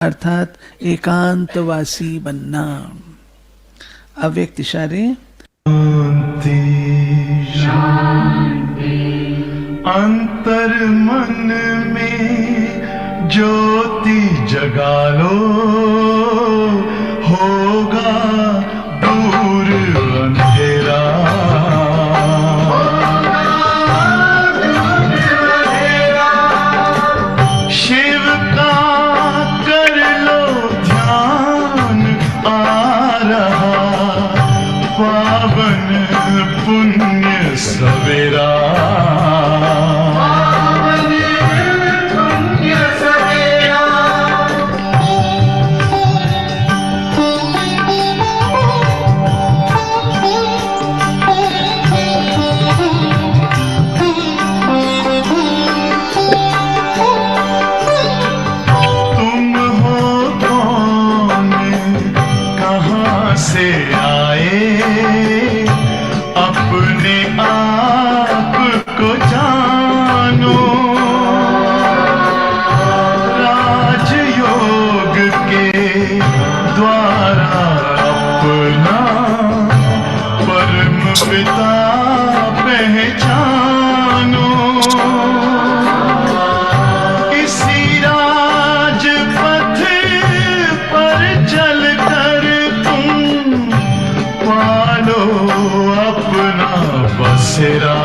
अर्थात एकांतवासी बनना। अव्यक्त इशारे। शांति अंतर मन में ज्योति जगा लो, होगा दूर अंधेरा। शिव का कर लो ध्यान, आ रहा पावन पुण्य सवेरा। से आए अपने आप को जानो, राजयोग के द्वारा अपना परम पिता पहचानो। इसी राजपथ पर चलकर पालो अपना बसेरा।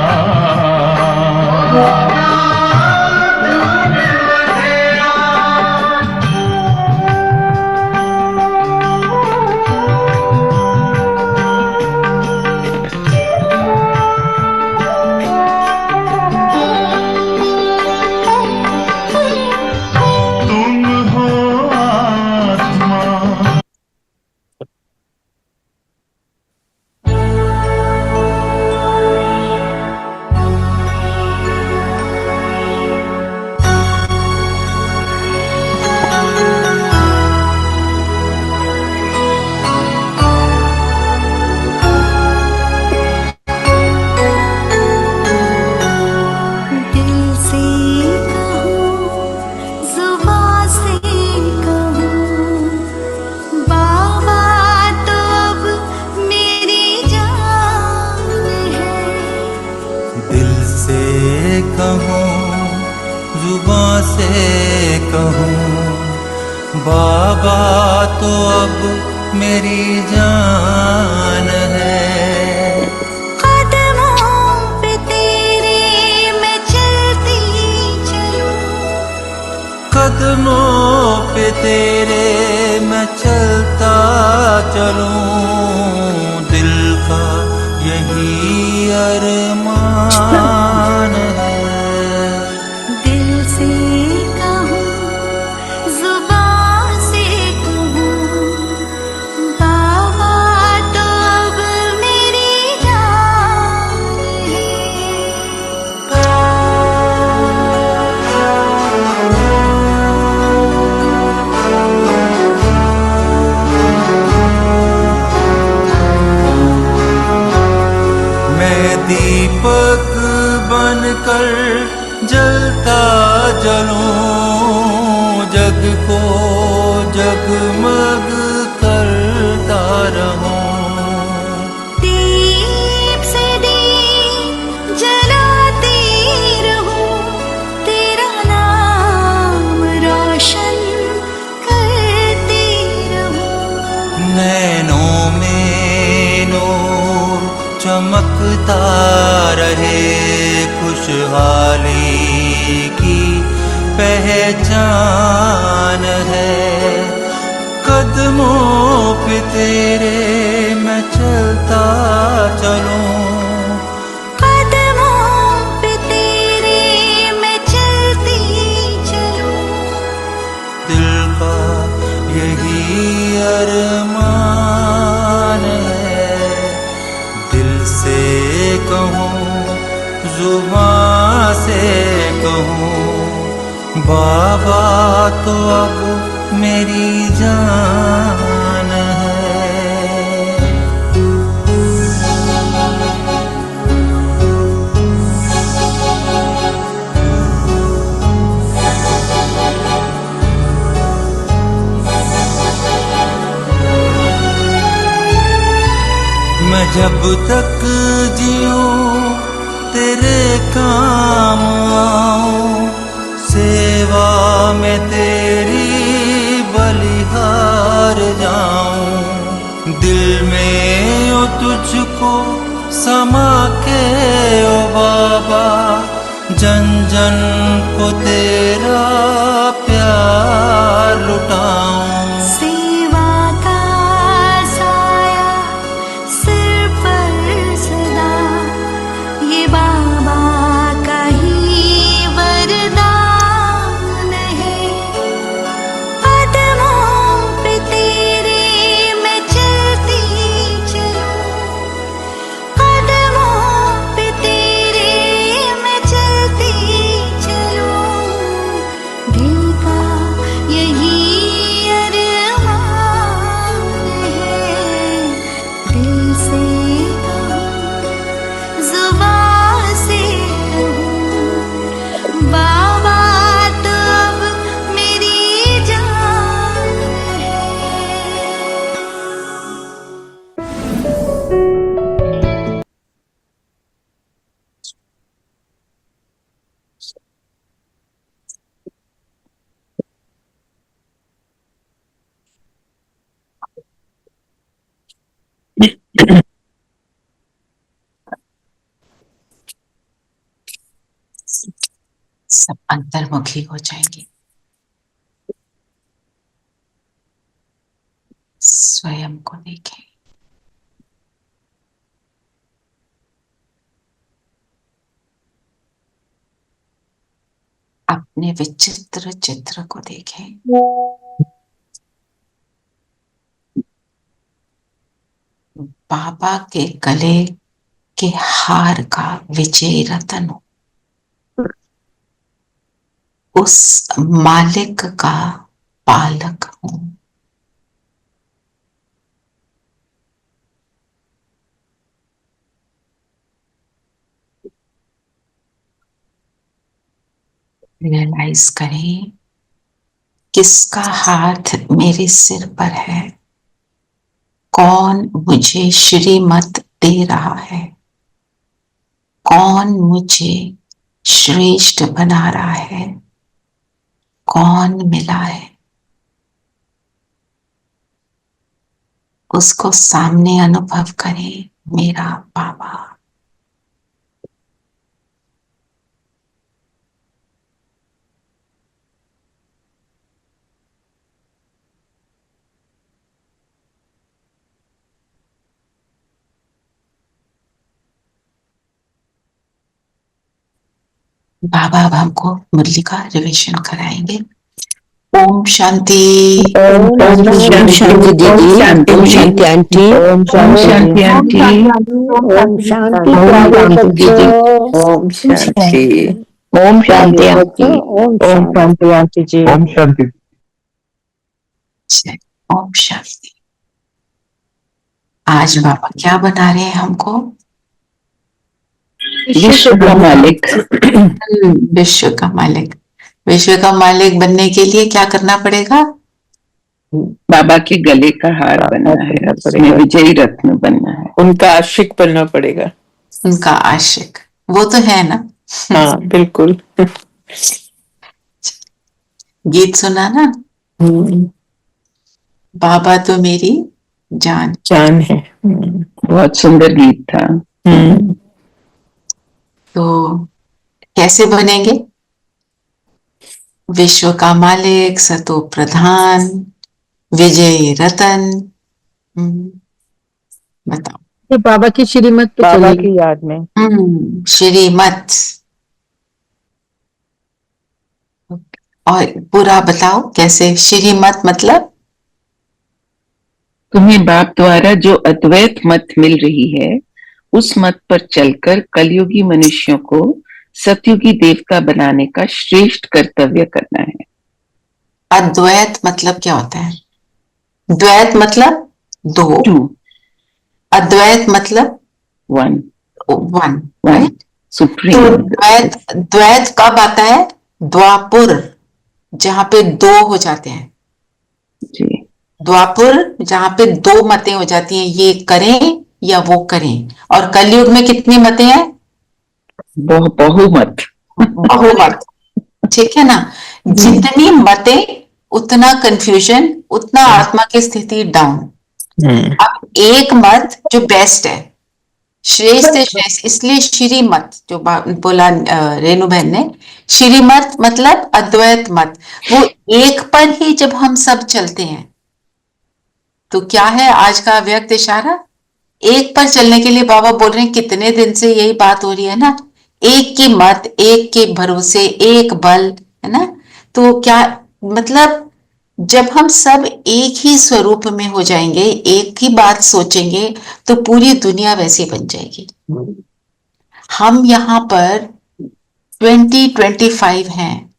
तुम हो आत्मा। जुबां से कहूँ बाबा तो अब मेरी जान है। कदमों पे तेरे मैं चलती चलूं, कदमों पे तेरे मैं चलता चलूं, दिल का यही अरमान है। दीपक बनकर जलता जलूं, जग को जगमग करता रहूं। दीप से दीप जलाती रहूं, तेरा नाम रोशन करती रहूं। नैनों में नूर चमकता रहे, खुशहाली की पहचान है। कदमों पे तेरे मैं चलता चलूं, कदमों पे तेरे मैं चलती चलूं, दिल का यही अरमान है। दिल से कहूँ जुबां से कहूँ बाबा तो अब मेरी जान है। जब तक जिऊं तेरे काम आऊं, सेवा में तेरी बलिहार जाऊं। दिल में ओ तुझको समा के ओ बाबा, जन जन को तेरा प्यार लुटाऊं। सेवा का साया सिर पर सदा, ये बाबा का ही वरदान है। कदमों पे तेरे मैं चलती चलूं, कदमों पे तेरे मैं चलती चलूं। दिल का यही अरमान है, दिल से कहूं, जुबां से कहूं, बाबा तो अब मेरी जान है। सब अंतर्मुखी हो जाएंगे, स्वयं को देखें। अपने विचित्र चित्र को देखें। बाबा के गले के हार का विजय रतन हो, उस मालिक का पालक हूं। रियलाइज करें किसका हाथ मेरे सिर पर है, कौन मुझे श्रीमत दे रहा है, कौन मुझे श्रेष्ठ बना रहा है, कौन मिला है। उसको सामने अनुभव करें, मेरा बाबा। बाबा अब हमको मुरली का रिविजन कराएंगे। ओम शांति। ओम शांति दीदी, ओम शांति आंटी, ओम शांति आंटी, ओम शांति दीदी, ओम शांति, ओम शांति आंटी, ओम शांति आंटी जी, ओम शांति। ओम शांति। आज बाबा क्या बना रहे हैं हमको? विश्व का मालिक। विश्व का मालिक। विश्व का मालिक बनने के लिए क्या करना पड़ेगा? बाबा के गले का हार बनना है, उसमें विजयी रत्न बनना है, उनका आशिक बनना पड़ेगा। उनका आशिक, वो तो है ना। हाँ बिल्कुल। गीत सुना ना, बाबा तो मेरी जान जान है। बहुत सुंदर गीत था। तो कैसे बनेंगे? विश्व का मालिक, सतो प्रधान, विजय रतन। बताओ। ये बाबा की श्रीमत पे बाबा चलेगी। की याद में। श्रीमत। और पूरा बताओ कैसे श्रीमत मतलब? तुम्हें बाप द्वारा जो अद्वैत मत मिल रही है, उस मत पर चलकर कलयुगी मनुष्यों को सतयुगी देवता बनाने का श्रेष्ठ कर्तव्य करना है। अद्वैत मतलब क्या होता है? द्वैत मतलब दो, टू, अद्वैत मतलब one, one, one right? Supreme. तो द्वैत कब आता है? द्वापुर, जहां पे दो हो जाते हैं। जी, द्वापुर जहां पे दो मतें हो जाती हैं, ये करें या वो करें। और कलयुग में कितनी मतें हैं? बहुमत। बहुमत। ठीक है ना? जितनी मतें उतना कंफ्यूजन, उतना आत्मा की स्थिति डाउन। अब एक मत जो बेस्ट है, श्रेष्ठ है, श्रेष्ठ, इसलिए श्री मत जो बोला रेणु बहन ने, श्री मत मतलब अद्वैत मत। वो एक पर ही जब हम सब चलते हैं तो क्या है आज का व्यक्त इशारा? एक पर चलने के लिए बाबा बोल रहे हैं, कितने दिन से यही बात हो रही है ना, एक की मत, एक के भरोसे, एक बल, है ना? तो क्या मतलब जब हम सब एक ही स्वरूप में हो जाएंगे, एक ही बात सोचेंगे, तो पूरी दुनिया वैसी बन जाएगी। हम यहाँ पर 2025 हैं।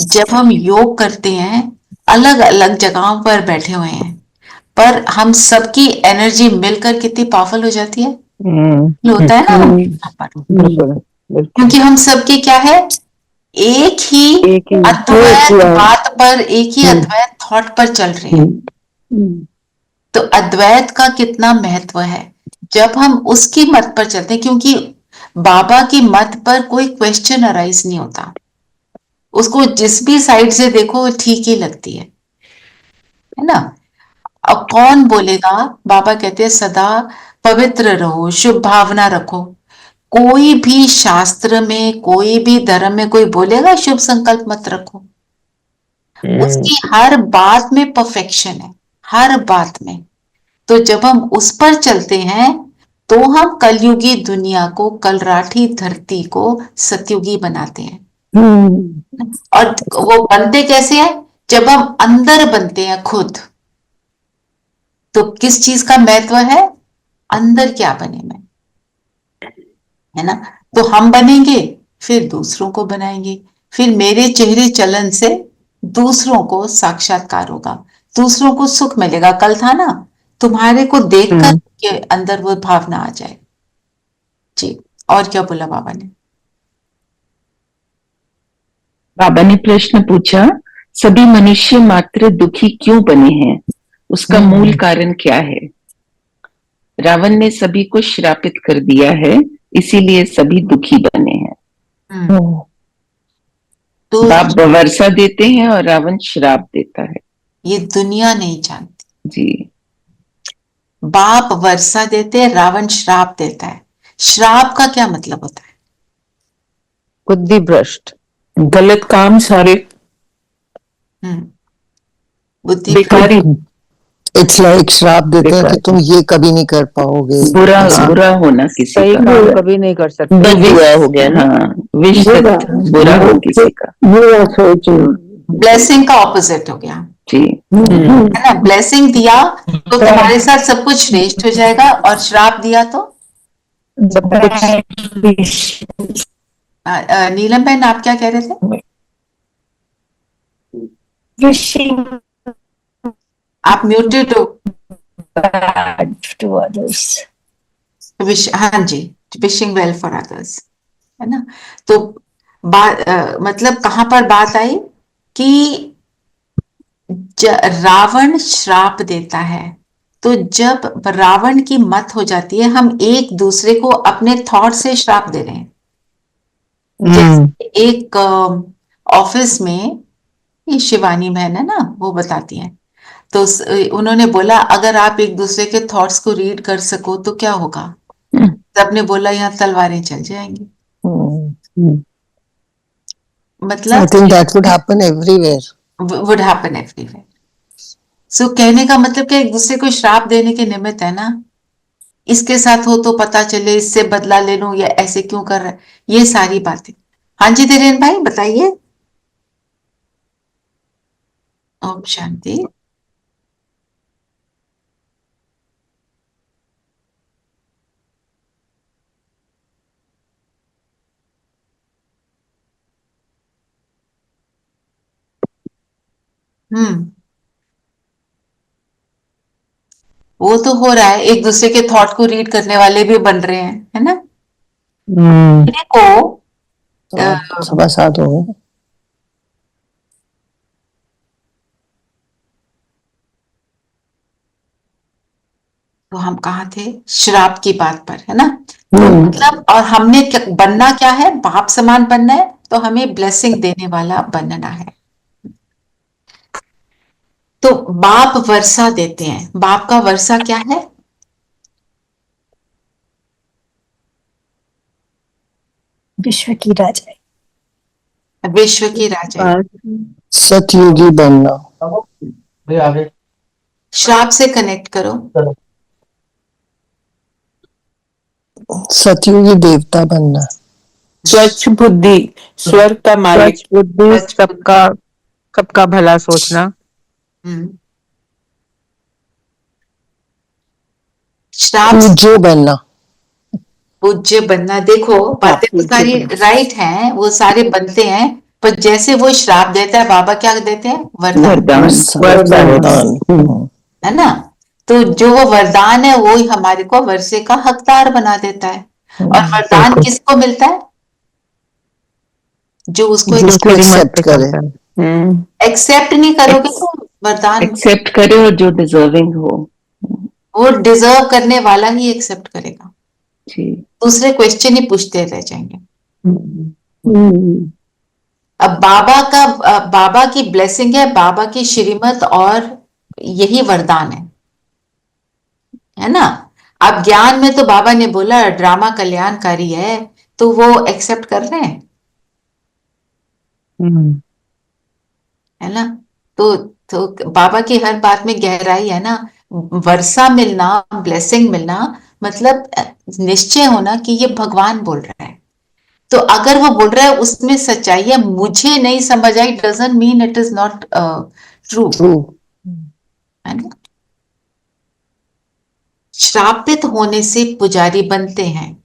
जब हम योग करते हैं, अलग अलग जगहों पर बैठे हुए हैं, पर हम सबकी एनर्जी मिलकर कितनी पावरफुल हो जाती है। होता है ना यहाँ पर, क्योंकि हम सबकी क्या है, एक ही अद्वैत बात पर, एक ही अद्वैत थॉट पर चल रहे हैं। तो अद्वैत का कितना महत्व है जब हम उसकी मत पर चलते हैं, क्योंकि बाबा की मत पर कोई क्वेश्चन अराइज नहीं होता। उसको जिस भी साइड से देखो ठीक ही लगती है ना? अब कौन बोलेगा? बाबा कहते हैं सदा पवित्र रहो, शुभ भावना रखो। कोई भी शास्त्र में, कोई भी धर्म में कोई बोलेगा शुभ संकल्प मत रखो? उसकी हर बात में परफेक्शन है, हर बात में। तो जब हम उस पर चलते हैं तो हम कलयुगी दुनिया को, कलराठी धरती को सतयुगी बनाते हैं। और वो बनते कैसे हैं? जब हम अंदर बनते हैं खुद। तो किस चीज का महत्व है? अंदर क्या बने मैं, है ना? तो हम बनेंगे, फिर दूसरों को बनाएंगे, फिर मेरे चेहरे चलन से दूसरों को साक्षात्कार होगा, दूसरों को सुख मिलेगा। कल था ना, तुम्हारे को देखकर के अंदर वो भावना आ जाए। जी, और क्या बोला बाबा ने? बाबा ने प्रश्न पूछा, सभी मनुष्य मात्र दुखी क्यों बने हैं? उसका मूल कारण क्या है? रावण ने सभी को श्रापित कर दिया है, इसीलिए सभी दुखी बने हैं। तो बाप वर्षा देते हैं और रावण श्राप देता है। ये दुनिया नहीं जानती। जी, बाप वर्षा देते हैं, रावण श्राप देता है। श्राप का क्या मतलब होता है? बुद्धि भ्रष्ट, गलत काम सारे बुद्धि बेकारी। इट्स लाइक श्राप देते हैं कि तुम ये कभी नहीं कर पाओगे, बुरा होना किसी सही का, काम कभी नहीं कर सकते। बुरा हो गया ना। हाँ, विष बुरा हो किसी का। ब्लेसिंग का ऑपोजिट हो गया, जी, है ना? ब्लेसिंग दिया तो तुम्हारे साथ सब कुछ श्रेष्ठ हो जाएगा, और श्राप दिया तो सब कुछ नीलम बहन आप क्या कह रहे थे? आप म्यूटेड हो। हाँ जी, विशिंग वेल फॉर अदर्स, है ना? तो मतलब कहां पर बात आई कि रावण श्राप देता है। तो जब रावण की मत हो जाती है, हम एक दूसरे को अपने थॉट से श्राप दे रहे हैं। जैसे एक ऑफिस में, ये शिवानी बहन है ना, वो बताती हैं, तो उन्होंने बोला अगर आप एक दूसरे के थॉट्स को रीड कर सको तो क्या होगा? सबने बोला यहाँ तलवारें चल जाएंगी। मतलब I think that would happen everywhere. Would happen everywhere. So कहने का मतलब क्या, एक दूसरे को श्राप देने के निमित्त है ना, इसके साथ हो तो पता चले, इससे बदला ले लूं, या ऐसे क्यों कर रहा है, ये सारी बातें। हाँ जी धीरेन भाई बताइए। ओम शांति। वो तो हो रहा है, एक दूसरे के थॉट को रीड करने वाले भी बन रहे हैं, है ना? को तो सभा साथ हो गए। तो हम कहाँ थे? श्राप की बात पर, है ना? तो मतलब, और हमने बनना क्या है? बाप समान बनना है, तो हमें ब्लेसिंग देने वाला बनना है। तो बाप वर्षा देते हैं। बाप का वर्षा क्या है? विश्व की राजा, विश्व की राजा। सतयुगी बनना। श्राप से कनेक्ट करो। सतयुगी देवता बनना। स्वच्छ बुद्धि, स्वर्ग का मालिक। बुद्धि, सबका भला सोचना। श्राप पूज्य बनना। पूज्य बनना। देखो, बातें तो सारी राइट हैं, वो सारे बनते हैं, पर जैसे वो श्राप देता है, बाबा क्या देते हैं? वरदान। वरदान। है ना? तो जो वो वरदान है, वो ही हमारे को वर्षे का हकदार बना देता है। और वरदान किसको मिलता है? जो उसको एक्सेप्ट करे। एक्सेप्ट नहीं करोगे तो वरदान, एक्सेप्ट करे और जो डिजर्विंग हो, वो डिजर्व करने वाला ही एक्सेप्ट करेगा। जी। दूसरे क्वेश्चन ही पूछते रह जाएंगे। अब बाबा की ब्लेसिंग है, बाबा की श्रीमत, और यही वरदान है ना? अब ज्ञान में तो बाबा ने बोला ड्रामा कल्याणकारी है, तो वो एक्सेप्ट कर रहे हैं, है ना? तो बाबा की हर बात में गहराई है ना। वर्षा मिलना, ब्लेसिंग मिलना, मतलब निश्चय होना कि ये भगवान बोल रहा है। तो अगर वो बोल रहा है उसमें सच्चाई है, मुझे नहीं समझ आई, doesn't mean it is not true, है ना? श्रापित होने से पुजारी बनते हैं,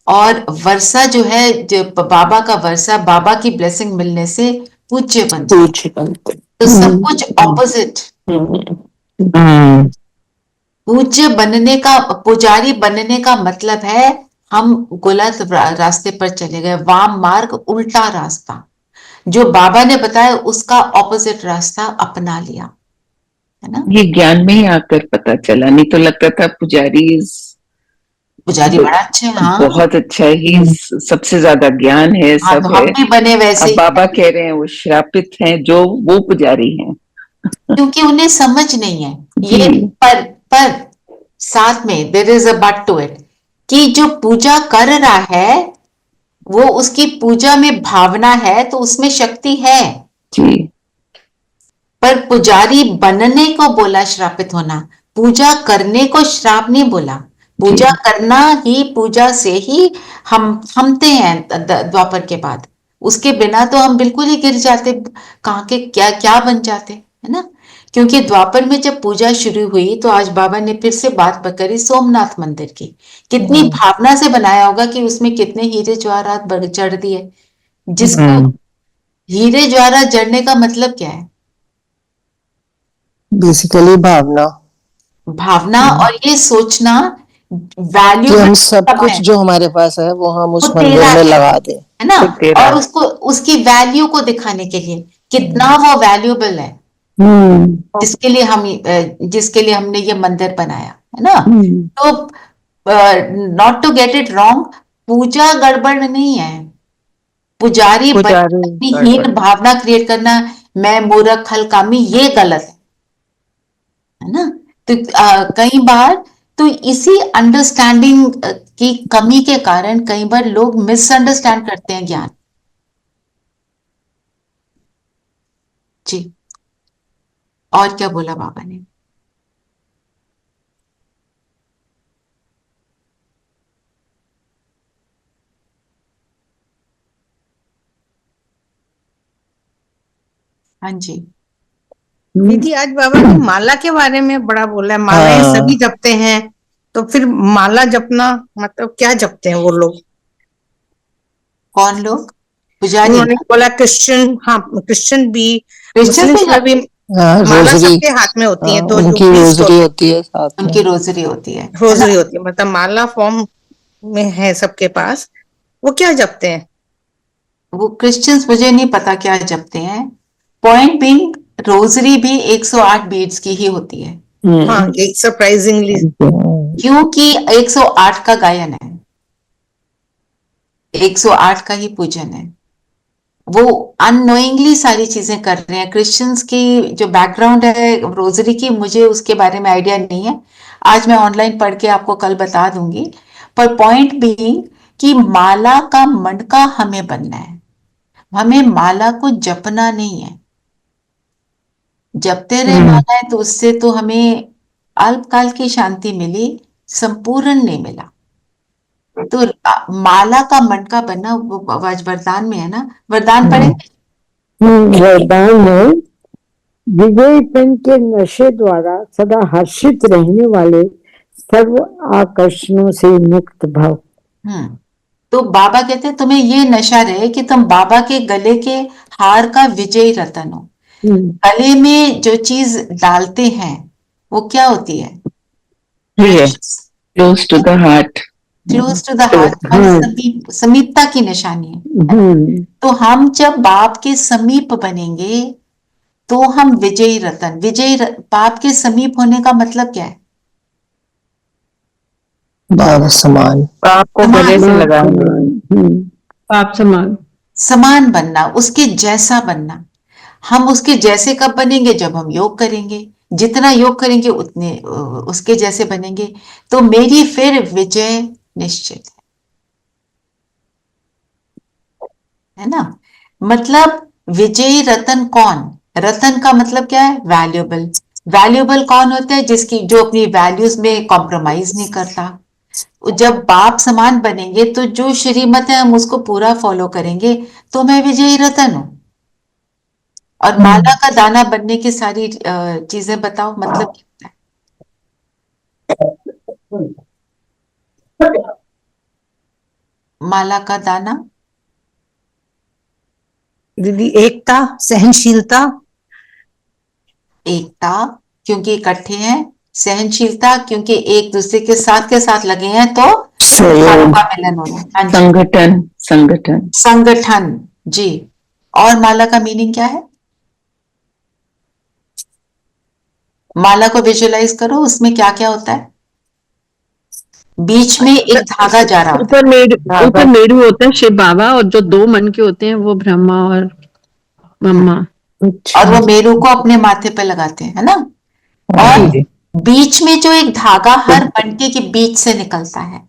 और वर्षा जो है, जो बाबा का वर्षा, बाबा की ब्लेसिंग मिलने से पूज्य बनते हैं। तो सब कुछ ऑपोजिट। पूज्य बनने का, पुजारी बनने का मतलब है हम गलत रास्ते पर चले गए, वाम मार्ग, उल्टा रास्ता। जो बाबा ने बताया उसका ऑपोजिट रास्ता अपना लिया, है ना? ये ज्ञान में ही आकर पता चला, नहीं तो लगता था पुजारी बड़ा अच्छा है। हाँ, बहुत अच्छा है, ही सबसे ज्यादा ज्ञान है, हाँ, सब तो हम है। भी बने वैसे अब ही। बाबा कह रहे हैं वो श्रापित हैं जो वो पुजारी हैं, क्योंकि उन्हें समझ नहीं है ये। पर साथ में there is a but to it, कि जो पूजा कर रहा है, वो उसकी पूजा में भावना है, तो उसमें शक्ति है जी। पर पुजारी बनने को बोला श्रापित होना, पूजा करने को श्राप नहीं बोला। पूजा करना ही, पूजा से ही हम थमते हैं द्वापर के बाद। उसके बिना तो हम बिल्कुल ही गिर जाते, कहाँ के क्या क्या बन जाते, है ना? क्योंकि द्वापर में जब पूजा शुरू हुई, तो आज बाबा ने फिर से बात करी सोमनाथ मंदिर की। कितनी भावना से बनाया होगा कि उसमें कितने हीरे जवाहरात चढ़ दिए। जिसको हीरे जवाहरात जड़ने का मतलब क्या है? बेसिकली भावना और ये सोचना वैल्यू, कि हम सब कुछ जो हमारे पास है वो हम उस मंदिर में लगा दें, है ना? और उसको, उसकी वैल्यू को दिखाने के लिए कितना वो वैल्यूएबल है, जिसके लिए हमने ये मंदिर बनाया, है ना? तो not to get it wrong, पूजा गड़बड़ नहीं है। पुजारी अपनी हीन भावना क्रिएट करना, मैं मूर्ख हलकामी, ये गलत है ना? तो कई बार तो इसी अंडरस्टैंडिंग की कमी के कारण कई बार लोग मिसअंडरस्टैंड करते हैं ज्ञान। जी, और क्या बोला बाबा ने? हाँ जी दीदी, आज बाबा ने माला के बारे में बड़ा बोला है। मालाएं सभी जपते हैं, तो फिर माला जपना मतलब क्या जपते हैं वो लोग? कौन लोग? पुजारी? उन्होंने बोला क्रिश्चियन, हाँ क्रिश्चियन भी, क्रिश्चियन मुस्लिम भी माला सबके हाथ में होती है, तो उनकी रोजरी होती है साथ में। उनकी रोजरी होती है, रोजरी होती है, मतलब माला फॉर्म में है सबके पास। वो क्या जपते हैं? वो क्रिश्चियंस, मुझे नहीं पता क्या जपते हैं। पॉइंट बीइंग, रोजरी भी 108 बीड्स की ही होती है। हाँ, ये सरप्राइजिंगली क्योंकि 108 का गायन है, 108 का ही पूजन है। वो अननोइंगली सारी चीजें कर रहे हैं। क्रिश्चियंस की जो बैकग्राउंड है रोजरी की, मुझे उसके बारे में आइडिया नहीं है, आज मैं ऑनलाइन पढ़ के आपको कल बता दूंगी। पर पॉइंट बीइंग कि माला का मणका हमें बनना है, हमें माला को जपना नहीं है। जपते रहे माला है तो उससे तो हमें अल्पकाल की शांति मिली, संपूर्ण नहीं मिला। तो माला का मणका बनना वो वरदान में है ना, वरदान पढ़ेंगे। वरदान है, विजयपन के नशे द्वारा सदा हर्षित रहने वाले सर्व आकर्षणों से मुक्त भव। तो बाबा कहते हैं तुम्हें ये नशा रहे कि तुम बाबा के गले के हार का विजयी रतन हो। गले में जो चीज डालते हैं वो क्या होती है? Close to the heart, close to the heart, समीपता की निशानी है। तो हम जब बाप के समीप बनेंगे तो हम विजयी रतन, बाप के समीप होने का मतलब क्या है? बाप समान, बाप को गले से लगाना, बाप समान बनना, उसके जैसा बनना। हम उसके जैसे कब बनेंगे? जब हम योग करेंगे। जितना योग करेंगे उतने उसके जैसे बनेंगे। तो मेरी फिर विजय निश्चित है ना। मतलब विजयी रतन कौन? रतन का मतलब क्या है? वैल्यूएबल। वैल्यूएबल कौन होता है? जिसकी जो अपनी वैल्यूज में कॉम्प्रोमाइज नहीं करता। जब बाप समान बनेंगे तो जो श्रीमत है हम उसको पूरा फॉलो करेंगे, तो मैं विजयी रतन हूं। और माला का दाना बनने की सारी चीजें बताओ, मतलब क्या है माला का दाना? दीदी एकता, सहनशीलता। एकता क्योंकि इकट्ठे हैं, सहनशीलता क्योंकि एक दूसरे के साथ लगे हैं तो सहयोग, का मिलन हो रहा है। संगठन, संगठन, संगठन जी। और माला का मीनिंग क्या है? माला को विजुअलाइज करो, उसमें क्या क्या होता है? बीच में एक धागा जा रहा होता है, ऊपर मेरू होता है शिव बाबा, और जो दो मन के होते हैं वो ब्रह्मा और मम्मा, और वो मेरू को अपने माथे पे लगाते हैं, है ना। और बीच में जो एक धागा हर मनके के बीच से निकलता है,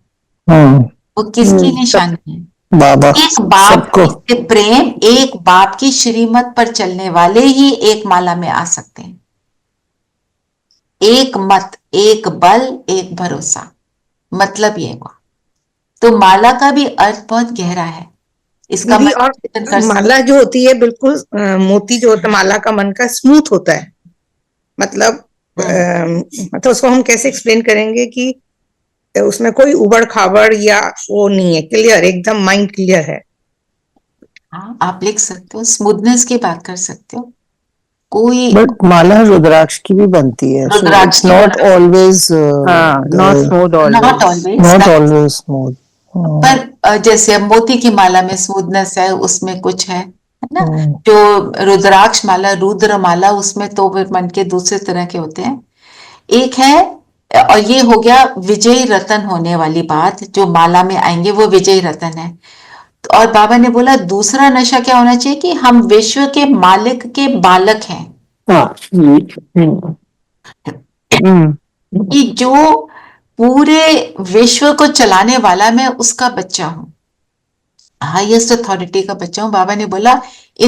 वो किसकी निशानी है? बाबा। एक बाप से प्रेम, एक बाप की श्रीमत पर चलने वाले ही एक माला में आ सकते हैं। एक मत, एक बल, एक भरोसा, मतलब ये हुआ। तो माला का भी अर्थ बहुत गहरा है। इसका और माला जो होती है बिल्कुल मोती जो होता है माला का मन का स्मूथ होता है। मतलब मतलब उसको हम कैसे एक्सप्लेन करेंगे कि उसमें कोई उबड़ खाबड़ या वो नहीं है, क्लियर, एकदम माइंड क्लियर है। हाँ, आप लिख सकते हो, स्मूथनेस की बात कर सकते हो। कोई बट माला रुद्राक्ष की भी बनती है, रुद्राक्ष so not always not always smooth. पर जैसे मोती की माला में स्मूथनेस है, उसमें कुछ है ना। जो रुद्राक्ष माला, रुद्र माला, उसमें तो मन के दूसरे तरह के होते हैं। एक है, और ये हो गया विजयी रतन होने वाली बात, जो माला में आएंगे वो विजयी रतन है। और बाबा ने बोला दूसरा नशा क्या होना चाहिए कि हम विश्व के मालिक के बालक हैं। कि जो पूरे विश्व को चलाने वाला, मैं उसका बच्चा हूं, हाईएस्ट अथॉरिटी का बच्चा हूं। बाबा ने बोला ये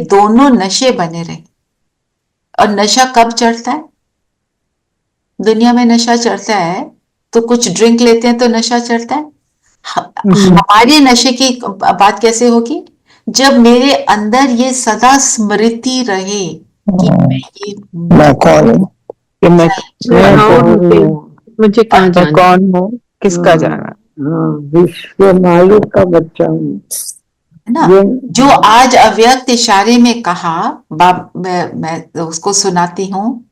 दोनों नशे बने रहे। और नशा कब चढ़ता है? दुनिया में नशा चढ़ता है तो कुछ ड्रिंक लेते हैं तो नशा चढ़ता है। हमारे नशे की बात कैसे होगी? जब मेरे अंदर ये सदा स्मृति रहे कि मैं कौन हूं, मुझे कहाँ जाना, कौन हो, किसका जाना, विश्व मालिक का बच्चा हूँ, है ना। जो आज अव्यक्त इशारे में कहा, मैं उसको सुनाती हूँ।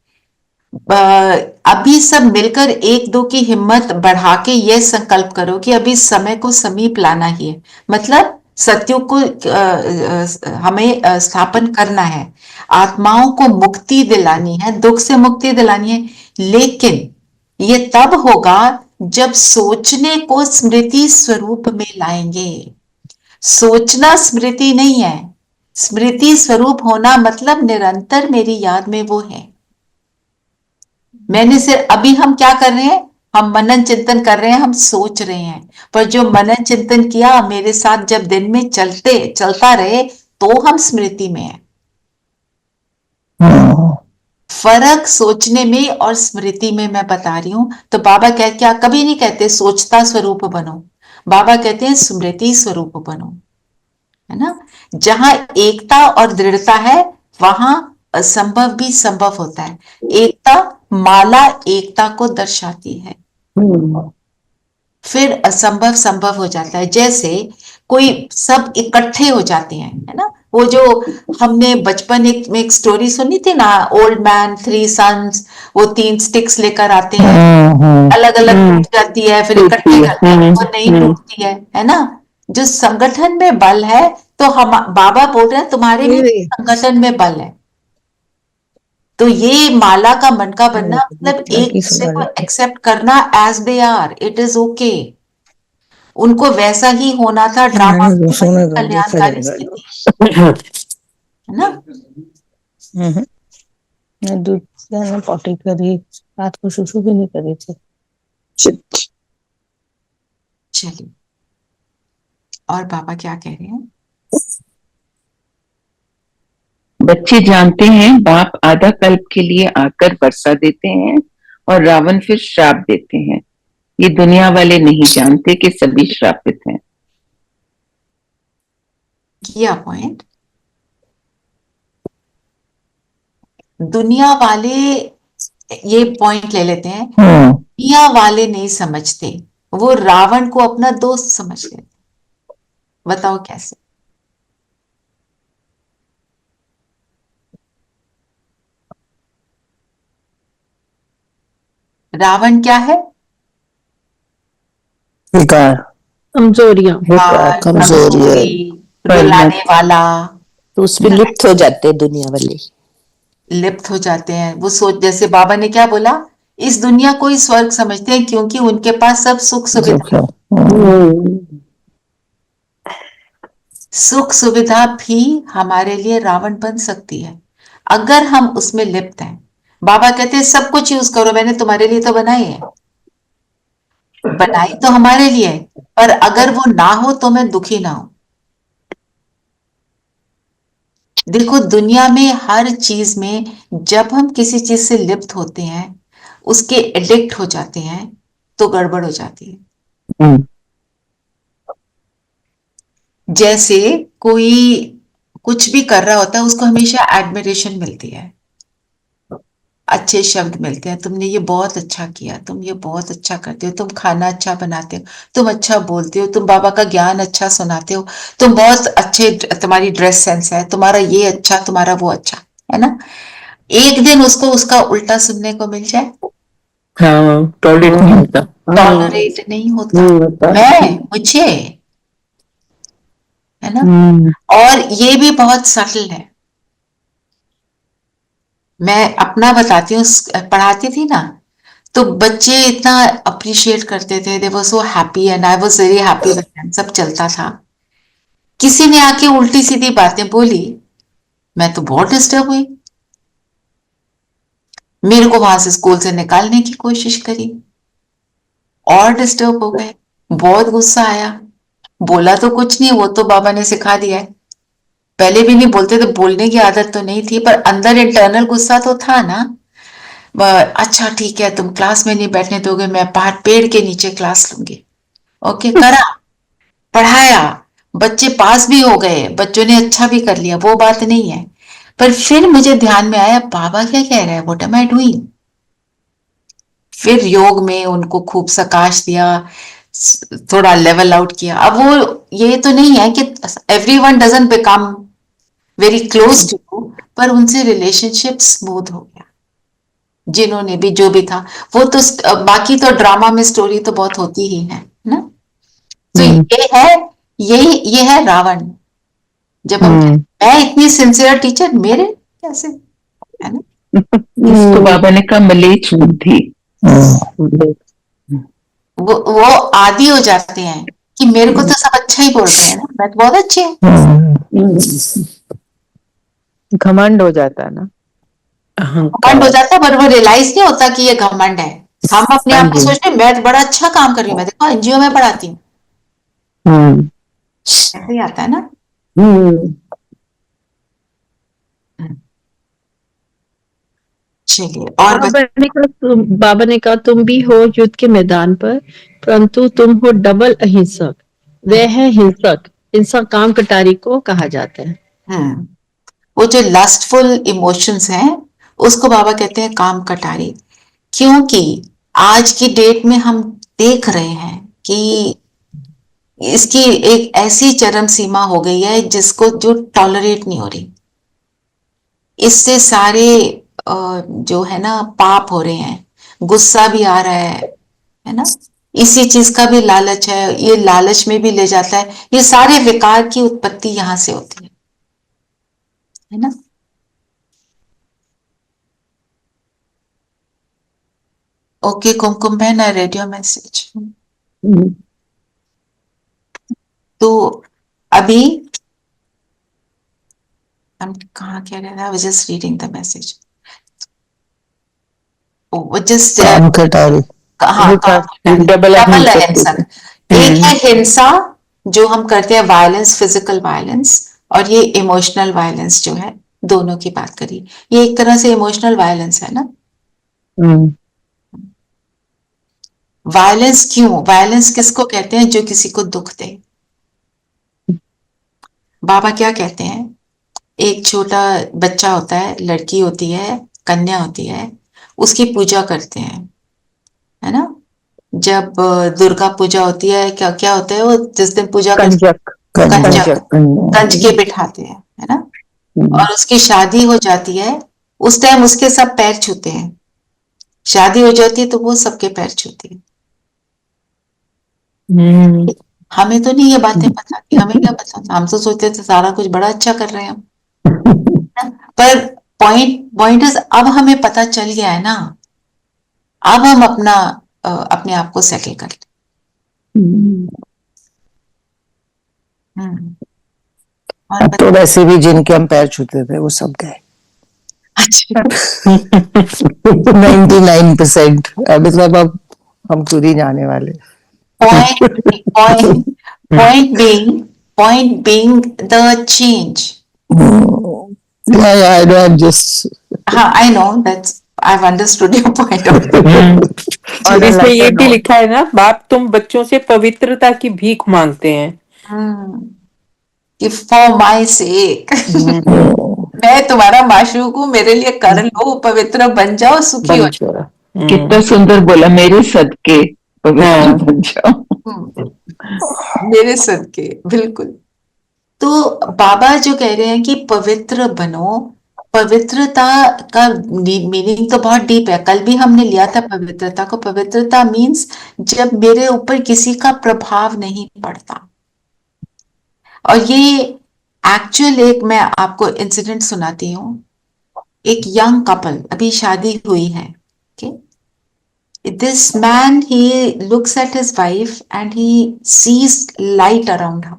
अभी सब मिलकर एक दो की हिम्मत बढ़ा के यह संकल्प करो कि अभी समय को समीप लाना ही है। मतलब सत्युग को हमें स्थापन करना है, आत्माओं को मुक्ति दिलानी है, दुख से मुक्ति दिलानी है, लेकिन ये तब होगा जब सोचने को स्मृति स्वरूप में लाएंगे। सोचना स्मृति नहीं है, स्मृति स्वरूप होना मतलब निरंतर मेरी याद में वो है। मैंने सिर्फ अभी हम क्या कर रहे हैं, हम मनन चिंतन कर रहे हैं, हम सोच रहे हैं, पर जो मनन चिंतन किया मेरे साथ जब दिन में चलता रहे तो हम स्मृति में है। फर्क सोचने में और स्मृति में मैं बता रही हूं। तो बाबा क्या कभी नहीं कहते सोचता स्वरूप बनो, बाबा कहते हैं स्मृति स्वरूप बनो, है ना। जहां एकता और दृढ़ता है वहां असंभव भी संभव होता है। एकता, माला एकता को दर्शाती है, फिर असंभव संभव हो जाता है। जैसे कोई सब इकट्ठे हो जाते हैं, है ना। वो जो हमने बचपन में एक स्टोरी सुनी थी ना, ओल्ड मैन 3 सन्स, वो 3 स्टिक्स लेकर आते हैं, अलग अलग टूट जाती है, फिर इकट्ठी करते हैं, वो नहीं टूटती है ना। जो संगठन में बल है, तो हम बाबा बोल रहे हैं तुम्हारे भी संगठन में बल है। तो ये माला का मन का बनना मतलब एक दूसरे को एक्सेप्ट करना as they are, it is okay. उनको वैसा ही होना था, ड्रामा कल्याणकारी स्थिति, है ना। दूध पॉटी करी, रात को सुसु भी नहीं करी थी। चलिए, और बाबा क्या कह रहे हैं। बच्चे जानते हैं बाप आधा कल्प के लिए आकर वर्षा देते हैं और रावण फिर श्राप देते हैं। ये दुनिया वाले नहीं जानते कि सभी श्रापित हैं। किया पॉइंट। दुनिया वाले, ये पॉइंट ले लेते हैं, दुनिया वाले नहीं समझते, वो रावण को अपना दोस्त समझ लेते। बताओ कैसे। रावण क्या है? विकार, कमजोरियां, कमजोरी, रुलाने वाला। तो उसमें लिप्त हो जाते हैं दुनिया वाले, लिप्त हो जाते हैं। वो सोच, जैसे बाबा ने क्या बोला, इस दुनिया को ही स्वर्ग समझते हैं क्योंकि उनके पास सब सुख सुविधा, सुख सुविधा भी हमारे लिए रावण बन सकती है अगर हम उसमें लिप्त हैं। बाबा कहते हैं सब कुछ यूज करो, मैंने तुम्हारे लिए तो बनाई है, बनाई तो हमारे लिए, पर अगर वो ना हो तो मैं दुखी ना हूं। देखो, दुनिया में हर चीज में जब हम किसी चीज से लिप्त होते हैं, उसके एडिक्ट हो जाते हैं, तो गड़बड़ हो जाती है। जैसे कोई कुछ भी कर रहा होता है, उसको हमेशा एडमिरेशन मिलती है, अच्छे शब्द मिलते हैं, तुमने ये बहुत अच्छा किया, तुम ये बहुत अच्छा करते हो, तुम खाना अच्छा बनाते हो, तुम अच्छा बोलते हो, तुम बाबा का ज्ञान अच्छा सुनाते हो, तुम बहुत अच्छे, तुम्हारी ड्रेस सेंस है, तुम्हारा ये अच्छा, तुम्हारा वो अच्छा, है ना। एक दिन उसको उसका उल्टा सुनने को मिल जाए, टॉलरेट नहीं होता, टॉलरेट नहीं होता, मुझे, है ना। और ये भी बहुत सटल है। मैं अपना बताती हूँ, पढ़ाती थी ना, तो बच्चे इतना अप्रिशिएट करते थे, they were so happy and I was very happy with them, सब चलता था। किसी ने आके उल्टी सीधी बातें बोली, मैं तो बहुत डिस्टर्ब हुई, मेरे को वहां से स्कूल से निकालने की कोशिश करी, और डिस्टर्ब हो गए, बहुत गुस्सा आया। बोला तो कुछ नहीं, वो तो बाबा ने सिखा दिया है, पहले भी नहीं बोलते थे, बोलने की आदत तो नहीं थी, पर अंदर इंटरनल गुस्सा तो था ना। अच्छा ठीक है, तुम क्लास में नहीं बैठने दोगे, मैं पेड़ के नीचे क्लास लूंगी। ओके, करा, पढ़ाया, बच्चे पास भी हो गए, बच्चों ने अच्छा भी कर लिया, वो बात नहीं है। पर फिर मुझे ध्यान में आया, बाबा क्या कह रहा है, व्हाट एम आई डूइंग। फिर योग में उनको खूब सकाश दिया, थोड़ा लेवल आउट किया। अब वो ये तो नहीं है कि everyone doesn't become very close to you, पर उनसे रिलेशनशिप स्मूथ हो गया, जिन्होंने भी जो भी था वो तो। बाकी तो ड्रामा में स्टोरी तो बहुत होती ही है ना। तो ये है ये है रावण। जब हम मैं इतनी सिंसियर टीचर, मेरे कैसे, है ना? इसको बाबा ने कहा मलेच्छ बुद्धि। वो आदी हो जाते हैं कि मेरे को तो सब अच्छा ही बोल रहे हैं ना, मैं तो बहुत अच्छी हूँ। घमंड हो जाता है ना, घमंड हो जाता है, पर वो रियलाइज नहीं होता कि ये घमंड है। हम अपने आप को सोचते हैं मैं तो बड़ा अच्छा काम कर रही हूँ, मैं देखो एनजीओ में पढ़ाती हूँ, ऐसे ही आता है ना। चलिए और बाबा ने कहा तुम भी हो युद्ध के मैदान पर, परंतु तुम हो डबल अहिंसक। वह है हिंसक, हिंसा काम कटारी को कहा जाता है। वो जो लस्टफुल इमोशंस हैं उसको बाबा कहते हैं काम कटारी, क्योंकि आज की डेट में हम देख रहे हैं कि इसकी एक ऐसी चरम सीमा हो गई है जिसको जो टॉलरेट नहीं हो रही। इससे सारे जो है ना पाप हो रहे हैं, गुस्सा भी आ रहा है ना, इसी चीज का भी लालच है, ये लालच में भी ले जाता है। ये सारे विकार की उत्पत्ति यहां से होती है ना। ओके कुमकुम बहन, आई रेड योर मैसेज। तो अभी हम कहाँ कह रहे थे? I was just reading the message. वो जस्ट काम कटारी, डबल अहिंसक। एक है हिंसा जो हम करते हैं, वायलेंस, फिजिकल वायलेंस, और ये इमोशनल वायलेंस जो है, दोनों की बात करी। ये एक तरह से इमोशनल वायलेंस है ना। वायलेंस क्यों? वायलेंस किसको कहते हैं? जो किसी को दुख दे। बाबा क्या कहते हैं? एक छोटा बच्चा होता है, लड़की होती है, कन्या होती है, उसकी पूजा करते हैं, है ना। जब दुर्गा पूजा होती है, क्या क्या होता है वो जिस दिन पूजा कंज के बिठाते हैं, है ना। और उसकी शादी हो जाती है, उस टाइम उसके सब पैर छूते हैं। शादी हो जाती है तो वो सबके पैर छूती है। हमें तो नहीं ये बातें पता थी, हमें क्या पता था, हम तो सोचते थे सारा कुछ बड़ा अच्छा कर रहे हैं हम। पर पॉइंट इज, अब हमें पता चल गया है ना, अब हम अपने आप को सेटल कर अब तो वैसे भी जिनके हम पैर छूते थे वो सब गए। अच्छा 99%, मतलब अब हम खुद ही जाने वाले। point being the change. I know, I'm just. I know that's, I've understood your point of view. और इसमें ये भी लिखा है ना, बाप तुम बच्चों से पवित्रता की भीख मांगते हैं। कि for my sake मैं तुम्हारा माशूक हूँ, मेरे लिए कर लो, पवित्र बन जाओ, सुखी हो जाओ। कितना सुंदर बोला, मेरे सदके पवित्र बन जाओ। मेरे सदके, बिल्कुल। तो बाबा जो कह रहे हैं कि पवित्र बनो, पवित्रता का मीनिंग तो बहुत डीप है। कल भी हमने लिया था पवित्रता को। पवित्रता मीन्स जब मेरे ऊपर किसी का प्रभाव नहीं पड़ता। और ये एक्चुअल, एक मैं आपको इंसिडेंट सुनाती हूँ। एक यंग कपल, अभी शादी हुई है, this man, he looks at his wife and he sees light around her.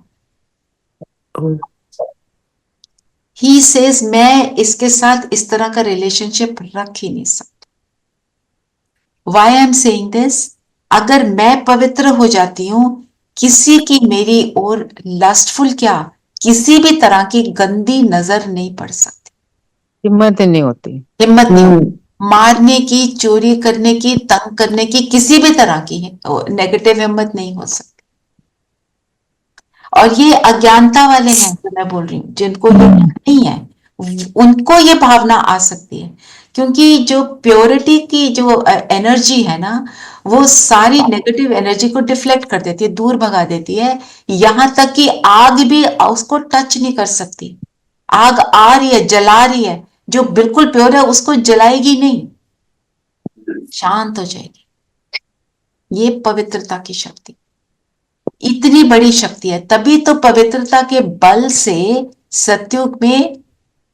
He says मैं इसके साथ इस तरह का रिलेशनशिप रख ही नहीं सकता। Why I am saying this? अगर मैं पवित्र हो जाती हूँ, किसी की मेरी ओर लस्टफुल क्या, किसी भी तरह की गंदी नजर नहीं पड़ सकती। हिम्मत नहीं होती, हिम्मत नहीं, मारने की, चोरी करने की, तंग करने की, किसी भी तरह की नेगेटिव हिम्मत नहीं हो सकती। और ये अज्ञानता वाले हैं जो मैं बोल रही हूँ, जिनको ये नहीं है, उनको ये भावना आ सकती है। क्योंकि जो प्योरिटी की जो एनर्जी है ना, वो सारी नेगेटिव एनर्जी को डिफ्लेक्ट कर देती है, दूर भगा देती है। यहां तक कि आग भी उसको टच नहीं कर सकती। आग आ रही है, जला रही है, जो बिल्कुल प्योर है उसको जलाएगी नहीं, शांत हो जाएगी। ये पवित्रता की शक्ति। इतनी बड़ी शक्ति है, तभी तो पवित्रता के बल से सतयुग में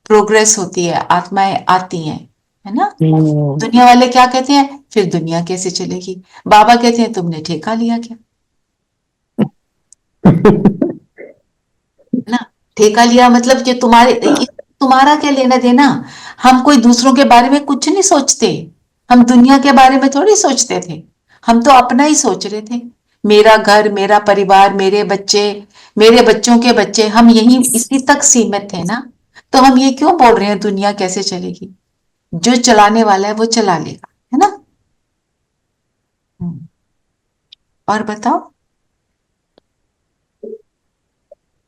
प्रोग्रेस होती है, आत्माएं आती हैं, है ना। दुनिया वाले क्या कहते हैं, फिर दुनिया कैसे चलेगी। बाबा कहते हैं तुमने ठेका लिया क्या, है ना। ठेका लिया मतलब कि तुम्हारा क्या लेना देना। हम कोई दूसरों के बारे में कुछ नहीं सोचते, हम दुनिया के बारे में थोड़ी सोचते थे, हम तो अपना ही सोच रहे थे। मेरा घर, मेरा परिवार, मेरे बच्चे, मेरे बच्चों के बच्चे, हम यही इसी तक सीमित थे ना। तो हम ये क्यों बोल रहे हैं दुनिया कैसे चलेगी। जो चलाने वाला है वो चला लेगा, है ना। और बताओ।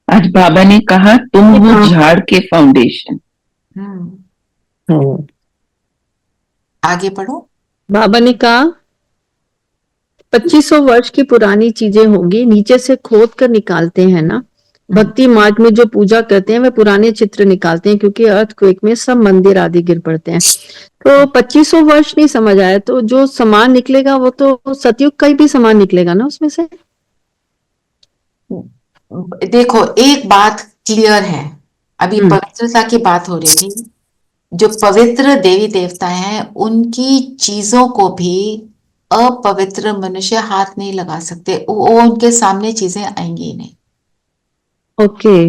आज बाबा ने कहा तुम हो झाड़ के फाउंडेशन। आगे पढ़ो। बाबा ने कहा 2500 वर्ष की पुरानी चीजें होंगी, नीचे से खोद कर निकालते हैं ना। भक्ति मार्ग में जो पूजा करते हैं वे पुराने चित्र निकालते हैं, क्योंकि अर्थक्वेक में सब मंदिर आदि गिर पड़ते हैं। तो 2500 वर्ष नहीं समझ आया, तो जो सामान निकलेगा वो तो सतयुग का ही भी सामान निकलेगा ना उसमें से। देखो एक बात क्लियर है, अभी पवित्रता की बात हो रही थी। जो पवित्र देवी देवता हैं उनकी चीजों को भी अपवित्र मनुष्य हाथ नहीं लगा सकते, वो उनके सामने चीजें आएंगी ही नहीं। ओके।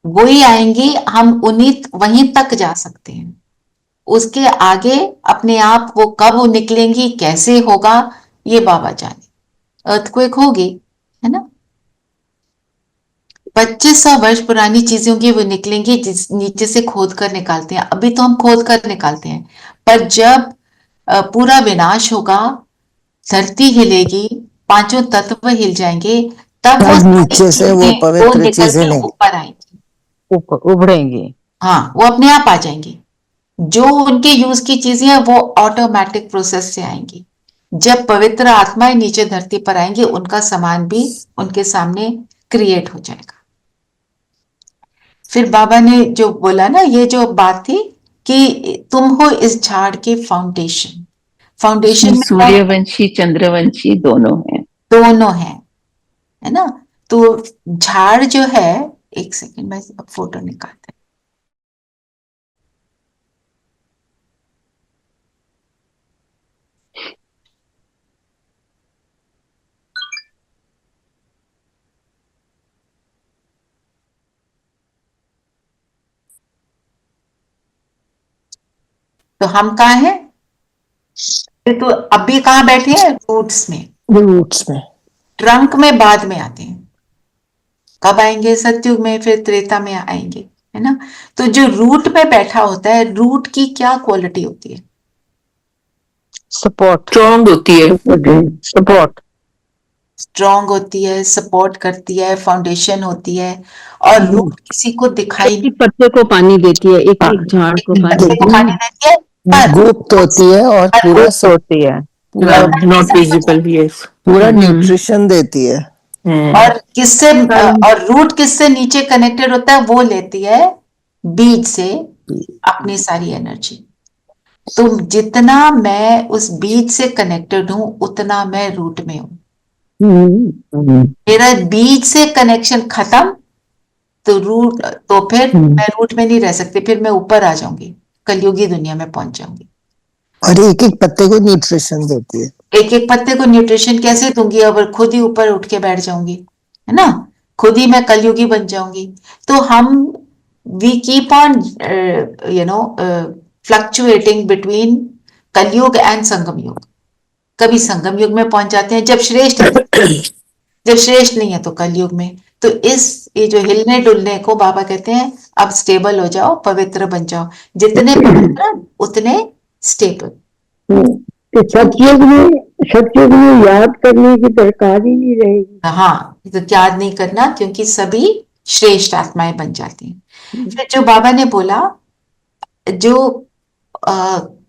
वही आएंगी, हम वहीं तक जा सकते हैं, उसके आगे अपने आप वो कब निकलेंगी, कैसे होगा, ये बाबा जाने। अर्थक्वेक होगी, है ना। 2500 वर्ष पुरानी चीजों की वो निकलेंगी, जिस नीचे से खोद कर निकालते हैं। अभी तो हम खोद कर निकालते हैं, पर जब पूरा विनाश होगा, धरती हिलेगी, पांचों तत्व हिल जाएंगे, तब वो नीचे से वो पवित्र चीजें नहीं ऊपर आएंगी, उभरेंगी। हाँ, वो अपने आप आ जाएंगी। जो उनके यूज की चीजें हैं वो ऑटोमेटिक प्रोसेस से आएंगी। जब पवित्र आत्माएं नीचे धरती पर आएंगी, उनका सामान भी उनके सामने क्रिएट हो जाएगा। फिर बाबा ने जो बोला ना, ये जो बात थी कि तुम हो इस झाड़ के फाउंडेशन। फाउंडेशन में सूर्यवंशी चंद्रवंशी दोनों हैं, है ना। तो झाड़ जो है, एक सेकंड में फोटो निकालते हैं। तो हम कहाँ हैं, तो अभी कहाँ बैठे हैं, रूट्स में। ट्रंक में बाद में आते हैं, कब आएंगे, सतयुग में, फिर त्रेता में आएंगे, है ना। तो जो रूट पे बैठा होता है, रूट की क्या क्वालिटी होती है, सपोर्ट, स्ट्रॉन्ग होती है, स्ट्रॉन्ग होती है, सपोर्ट करती है, फाउंडेशन होती है। और रूट किसी को दिखाई नहीं, पत्ते को पानी देती है, एक एक झाड़ को पत्ते को पानी देती है, गुप्त होती है और पूरा होती है, नॉट विजिबल, यस, पूरा न्यूट्रिशन देती है। और किससे, और रूट किससे नीचे कनेक्टेड होता है, वो लेती है बीज से अपनी सारी एनर्जी। तो जितना मैं उस बीज से कनेक्टेड हूं, उतना मैं रूट में हूं। मेरा बीज से कनेक्शन खत्म, तो फिर मैं रूट में नहीं रह सकती, फिर मैं ऊपर आ जाऊंगी, कलयुगी दुनिया में पहुंच जाऊंगी। और एक एक पत्ते को न्यूट्रिशन देती है। एक एक पत्ते को न्यूट्रिशन कैसे दूंगी, अगर खुद ही ऊपर उठ के बैठ जाऊंगी, है ना, खुद ही मैं कलयुगी बन जाऊंगी। तो हम we keep on fluctuating between Kalyug and Sangam yug. कभी संगम युग में पहुंच जाते हैं जब श्रेष्ठ जब श्रेष्ठ नहीं है तो कलयुग में। तो ये जो हिलने डुलने को बाबा कहते हैं, अब स्टेबल हो जाओ, पवित्र बन जाओ। जितने पवित्र उतने स्टेबल। सतयुग में याद करने की दरकार ही नहीं रहेगी। हाँ, तो याद नहीं करना, क्योंकि सभी श्रेष्ठ आत्माएं बन जाती हैं। फिर जो बाबा ने बोला, जो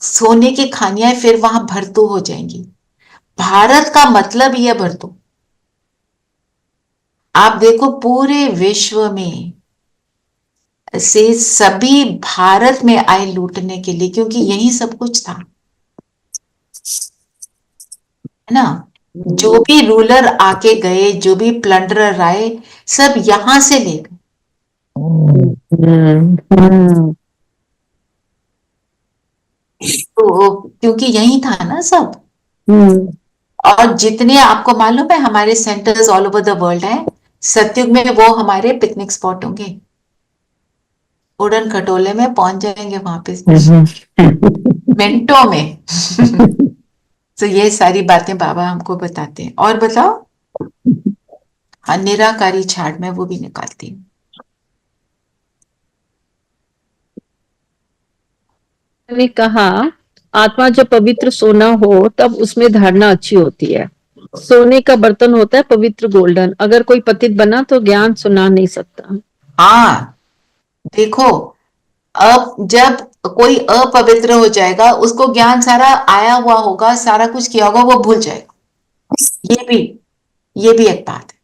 सोने की खानियां फिर वहां भरतू हो जाएंगी। भारत का मतलब ही है भरतू। आप देखो पूरे विश्व में से सभी भारत में आए लूटने के लिए, क्योंकि यही सब कुछ था, है ना। जो भी रूलर आके गए, जो भी प्लंडरर आए, सब यहां से ले गए। तो क्योंकि यही था ना सब। और जितने आपको मालूम है हमारे centres all over the world हैं, सतयुग में वो हमारे पिकनिक स्पॉट होंगे। उड़न खटोले में पहुंच जाएंगे वहां पे मिनटों में। तो ये सारी बातें बाबा हमको बताते हैं। और बताओ। हाँ, निराकारी छाड़ में वो भी निकालती हूँ। ने कहा आत्मा जब पवित्र सोना हो तब उसमें धारणा अच्छी होती है। सोने का बर्तन होता है पवित्र गोल्डन। अगर कोई पतित बना तो ज्ञान सुना नहीं सकता। हाँ, देखो, अब जब कोई अपवित्र हो जाएगा, उसको ज्ञान सारा आया हुआ होगा, सारा कुछ किया होगा, वो भूल जाएगा। ये भी एक बात है।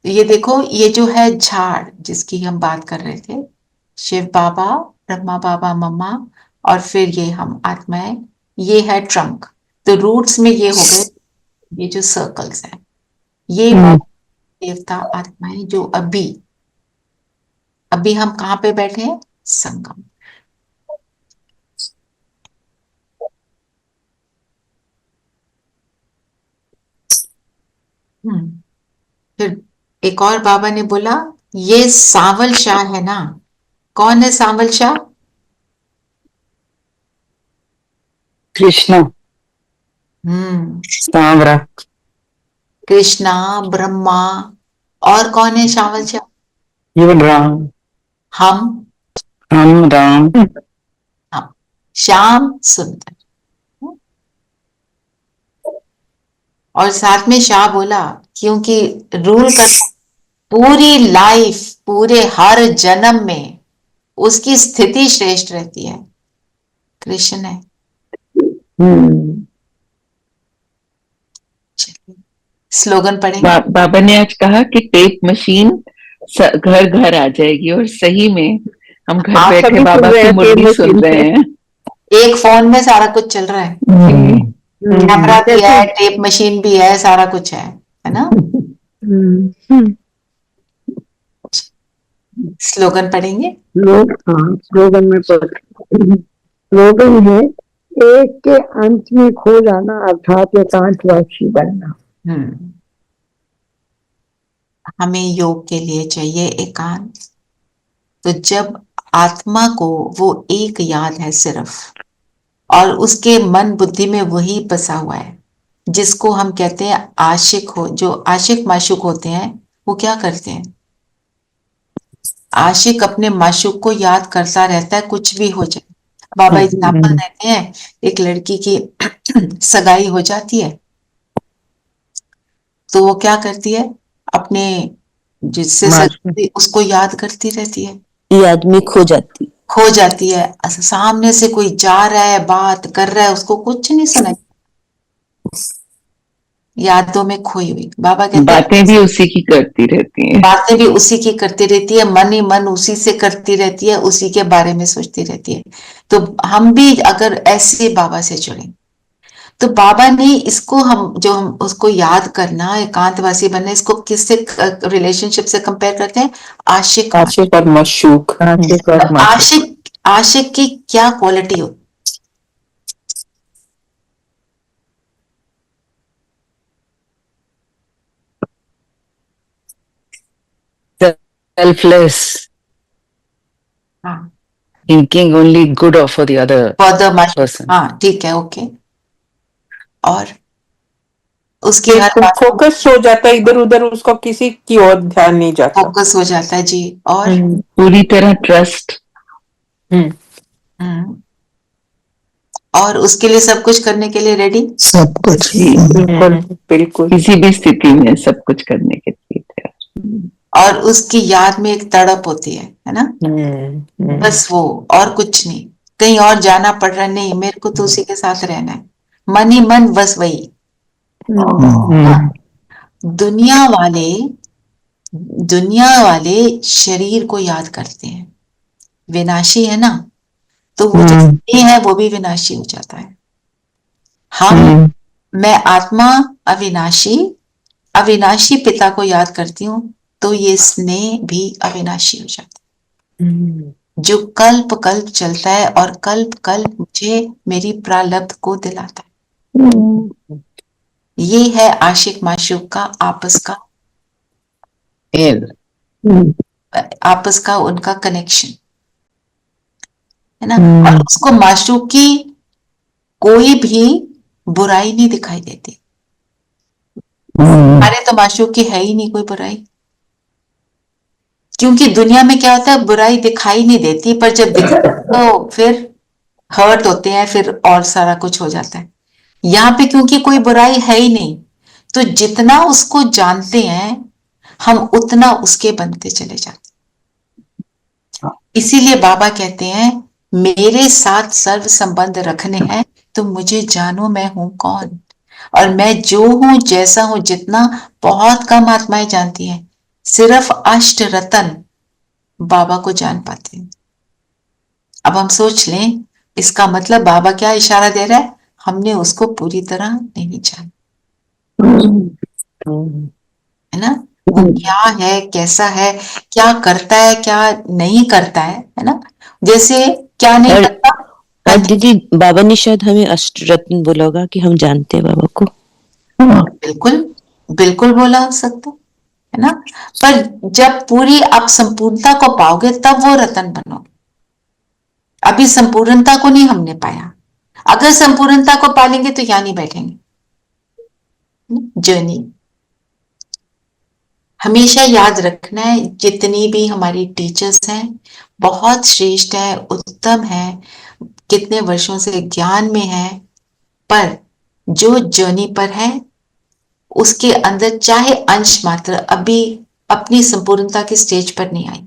ये देखो, ये जो है झाड़ जिसकी हम बात कर रहे थे, शिव बाबा, ब्रह्मा बाबा, मम्मा, और फिर ये हम आत्माएं, ये है ट्रंक। तो रूट्स में ये हो गए, ये जो सर्कल्स हैं, ये देवता आत्माएं जो अभी हम कहाँ पे बैठे हैं? संगम। फिर एक और बाबा ने बोला, ये सांवल शाह है ना। कौन है सांवल शाह? कृष्णा। सांवरा। कृष्णा, ब्रह्मा, और कौन है सांवल शाह? केवल राम। हम राम। श्याम सुंदर। और साथ में शाह बोला, क्योंकि रूल कर पूरी लाइफ, पूरे हर जन्म में उसकी स्थिति श्रेष्ठ रहती है। कृष्ण है। स्लोगन पढ़ेंगे। बाबा ने आज कहा कि टेप मशीन घर घर आ जाएगी, और सही में हम घर बैठे बाबा की मुरली सुन रहे हैं। एक फोन में सारा कुछ चल रहा है। कैमरा भी है, टेप मशीन भी है, सारा कुछ है ना। स्लोगन पढ़ेंगे। स्लोगन में स्लोगन है, एक के अंत में खो जाना अर्थात एकांतवासी बनना। हमें योग के लिए चाहिए एकांत। तो जब आत्मा को वो एक याद है सिर्फ, और उसके मन बुद्धि में वही बसा हुआ है, जिसको हम कहते हैं आशिक हो, जो आशिक माशूक होते हैं, वो क्या करते हैं? आशिक अपने माशूक को याद करता रहता है, कुछ भी हो जाए। बाबा एग्जाम्पल देते हैं, एक लड़की की सगाई हो जाती है, तो वो क्या करती है? अपने जिससे सगाई उसको याद करती रहती है। ये आदमी खो जाती है। सामने से कोई जा रहा है, बात कर रहा है, उसको कुछ नहीं सुनाई, यादों में खोई हुई। बाबा कहते हैं बातें भी उसी की करती रहती हैं। बातें भी उसी की करती रहती है, मन ही मन उसी से करती रहती है, उसी के बारे में सोचती रहती है। तो हम भी अगर ऐसे बाबा से जुड़े, तो बाबा ने इसको हम उसको याद करना, एकांतवासी बनना, इसको किससे रिलेशनशिप से कंपेयर करते हैं? आशिक और माशूक। आशिक की क्या क्वालिटी हो? selfless, thinking only good for the other person. हाँ, ठीक है, ओके। और उसकी फोकस हो जाता है इधर उधर, उसको किसी की ओर ध्यान नहीं जाता, फोकस हो जाता है जी। और पूरी तरह ट्रस्ट। और उसके लिए सब कुछ करने के लिए रेडी, सब कुछ। बिल्कुल किसी भी स्थिति में सब कुछ करने के लिए तैयार। और उसकी याद में एक तड़प होती है ना। बस वो, और कुछ नहीं, कहीं और जाना पड़ रहा नहीं, मेरे को तो उसी के साथ रहना है, मन ही मन, बस वही। दुनिया वाले शरीर को याद करते हैं, विनाशी है ना, तो वो जो है वो भी विनाशी हो जाता है। हम मैं आत्मा अविनाशी अविनाशी पिता को याद करती हूँ तो ये स्नेह भी अविनाशी हो जाता है, जो कल्प कल्प चलता है और कल्प कल्प मुझे मेरी प्रारब्ध को दिलाता है। ये है आशिक माशूक का आपस का आपस का उनका कनेक्शन है ना। और उसको माशूक की कोई भी बुराई नहीं दिखाई देती। हमारे तो माशूक की है ही नहीं कोई बुराई, क्योंकि दुनिया में क्या होता है, बुराई दिखाई नहीं देती, पर जब दिखती तो फिर हर्ट होते हैं, फिर और सारा कुछ हो जाता है। यहाँ पे क्योंकि कोई बुराई है ही नहीं, तो जितना उसको जानते हैं हम उतना उसके बनते चले जाते। इसीलिए बाबा कहते हैं मेरे साथ सर्व संबंध रखने हैं तो मुझे जानो मैं हूं कौन, और मैं जो हूं जैसा हूं जितना बहुत कम आत्माएं जानती हैं। सिर्फ अष्ट रतन बाबा को जान पाते हैं। अब हम सोच लें, इसका मतलब बाबा क्या इशारा दे रहा है, हमने उसको पूरी तरह नहीं जाना, है ना। वो क्या है, कैसा है, क्या करता है, क्या नहीं करता है ना। जैसे क्या नहीं करता। और दीदी बाबा ने शायद हमें अष्टरत्न बोला होगा कि हम जानते हैं बाबा को। बिल्कुल बिल्कुल बोला हो सकता है ना। पर जब पूरी आप संपूर्णता को पाओगे तब वो रतन बनोगे। अभी संपूर्णता को नहीं हमने पाया। अगर संपूर्णता को पालेंगे तो यहाँ नहीं बैठेंगे। जर्नी हमेशा याद रखना है, जितनी भी हमारी टीचर्स हैं बहुत श्रेष्ठ है, उत्तम है, कितने वर्षों से ज्ञान में है, पर जो जर्नी पर है उसके अंदर चाहे अंश मात्र अभी अपनी संपूर्णता की स्टेज पर नहीं आई।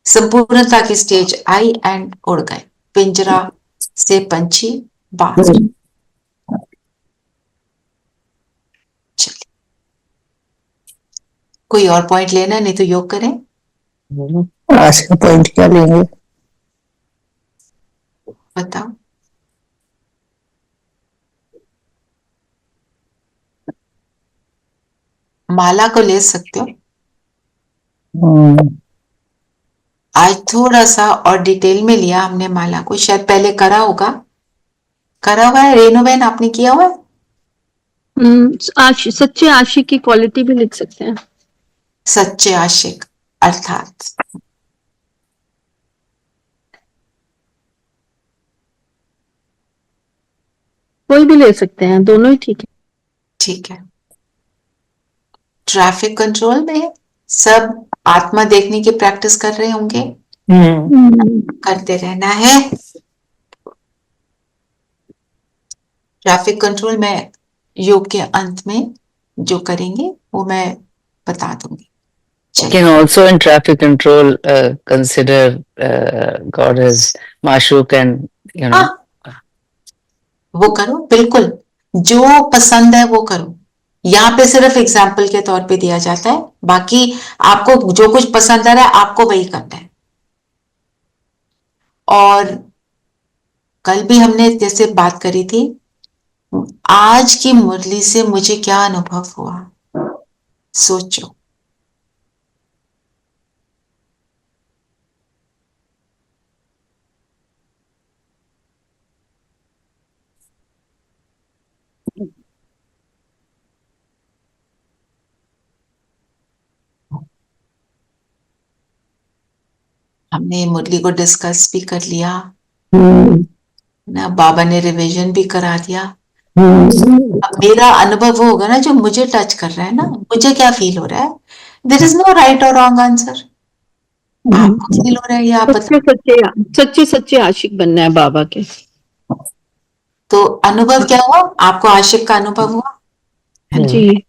संपूर्णता की स्टेज आई एंड उड़ गए, पिंजरा से पंछी बाहर। चलिए, कोई और पॉइंट लेना, नहीं तो योग करें। आज का पॉइंट क्या लेंगे बताओ। माला को ले सकते हो। आज थोड़ा सा और डिटेल में लिया हमने माला को, शायद पहले करा होगा। करा हुआ है रेणु बहन, आपने किया हुआ है? सच्चे आशिक की क्वालिटी भी लिख सकते हैं। सच्चे आशिक अर्थात कोई भी ले सकते हैं, दोनों ही ठीक है। ठीक है। ट्रैफिक कंट्रोल में सब आत्मा देखने की प्रैक्टिस कर रहे होंगे। करते रहना है। ट्रैफिक कंट्रोल में योग के अंत में जो करेंगे वो मैं बता दूंगी। Can also in traffic control consider God as Mashuk and you know. वो करो, बिल्कुल जो पसंद है वो करो। यहाँ पे सिर्फ एग्जाम्पल के तौर पे दिया जाता है, बाकी आपको जो कुछ पसंद आ रहा है आपको वही करना है। और कल भी हमने जैसे बात करी थी, आज की मुरली से मुझे क्या अनुभव हुआ, सोचो। हमने मुरली को डिस्कस भी कर लिया ना, बाबा ने रिवीजन भी करा दिया। अब मेरा अनुभव वो होगा ना जो मुझे टच कर रहा है ना, मुझे क्या फील हो रहा है। देयर इज नो राइट और रॉन्ग आंसर। आपको फील हो रहा है या आप सच्चे सच्चे आशिक बनना है बाबा के। तो अनुभव क्या हुआ, आपको आशिक का अनुभव हुआ? जी।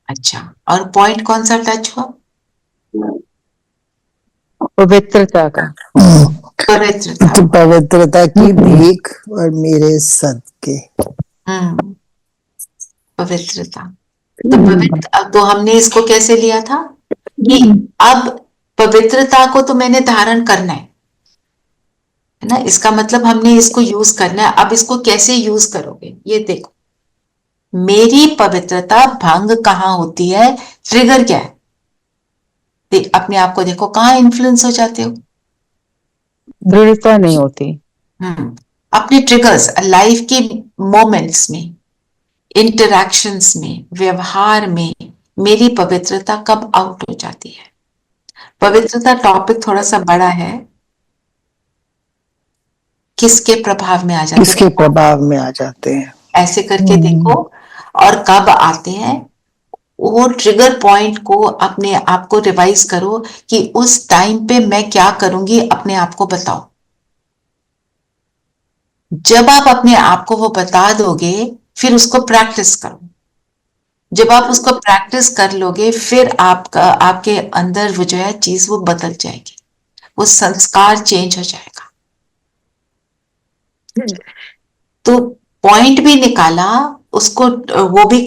अच्छा, और पॉइंट कौन सा टच हुआ? पवित्रता का। पवित्रता की भीख और मेरे सदके। पवित्रता। तो हमने इसको कैसे लिया था कि अब पवित्रता को तो मैंने धारण करना है है ना। इसका मतलब हमने इसको यूज करना है। अब इसको कैसे यूज करोगे ये देखो। मेरी पवित्रता भंग कहाँ होती है, ट्रिगर क्या है? अपने आप को देखो, कहाँ इन्फ्लुएंस हो जाते हो? दृढ़ता नहीं होती। अपने ट्रिगर्स लाइफ के मोमेंट्स में, इंटरैक्शंस में, व्यवहार में मेरी पवित्रता कब आउट हो जाती है? पवित्रता टॉपिक थोड़ा सा बड़ा है। किसके प्रभाव में आ जाते किसके प्रभाव में आ जाते हैं? ऐसे करके देखो। और कब आते हैं वो ट्रिगर पॉइंट को अपने आप को रिवाइज करो कि उस टाइम पे मैं क्या करूंगी, अपने आप को बताओ। जब आप अपने आप को वो बता दोगे फिर उसको प्रैक्टिस करो। जब आप उसको प्रैक्टिस कर लोगे फिर आपका आपके अंदर वो जो है चीज वो बदल जाएगी, वो संस्कार चेंज हो जाएगा। तो पॉइंट भी निकाला, उसको वो भी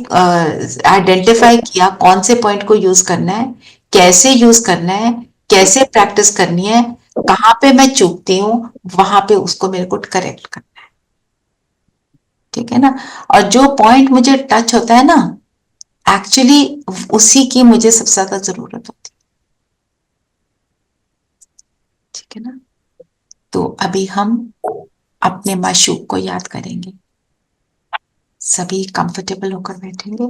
आइडेंटिफाई किया कौन से पॉइंट को यूज करना है, कैसे यूज करना है, कैसे प्रैक्टिस करनी है, कहाँ पे मैं चूकती हूँ वहां पे उसको मेरे को करेक्ट करना है। ठीक है ना। और जो पॉइंट मुझे टच होता है ना, एक्चुअली उसी की मुझे सबसे ज्यादा जरूरत होती है। ठीक है ना। तो अभी हम अपने माशूक को याद करेंगे। सभी कंफर्टेबल होकर बैठेंगे।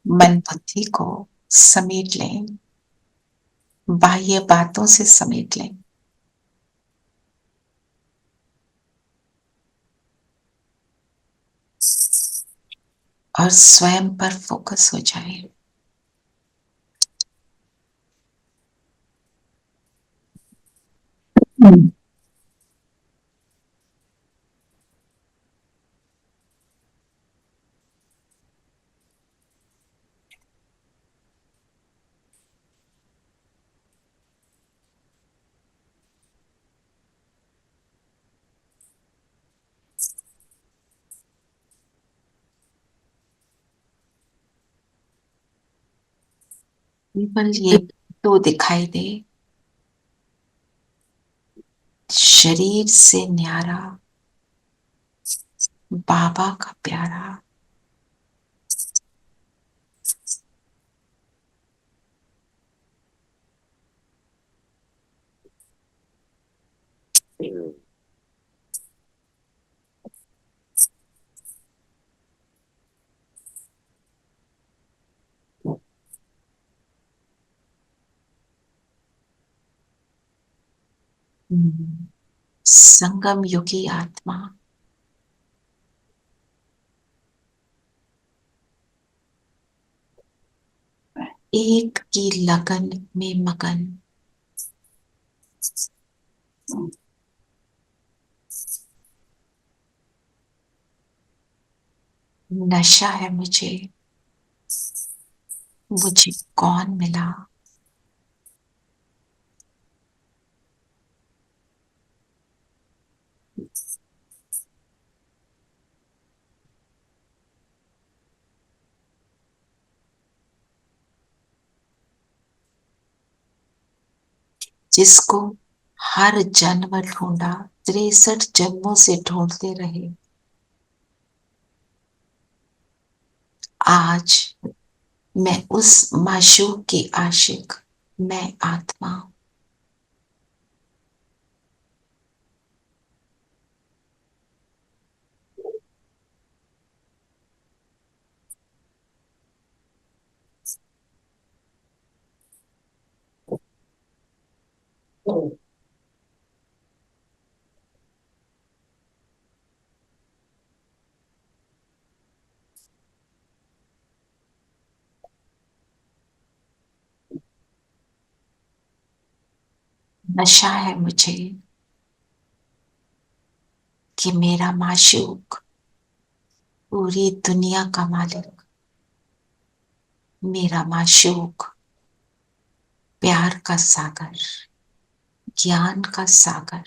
मन बुद्धि को समेट लें, बाह्य बातों से समेट लें। और स्वयं पर फोकस हो जाए। केवल ये तो दिखाई दे, शरीर से न्यारा, बाबा का प्यारा। संगम युगी आत्मा, एक की लगन में मगन। नशा है मुझे, मुझे कौन मिला। जिसको हर जन्म ढूंढा, 63 जन्मों से ढूंढते रहे, आज मैं उस माशूक की आशिक, मैं आत्मा। नशा है मुझे कि मेरा माशूक पूरी दुनिया का मालिक, मेरा माशूक प्यार का सागर, ज्ञान का सागर,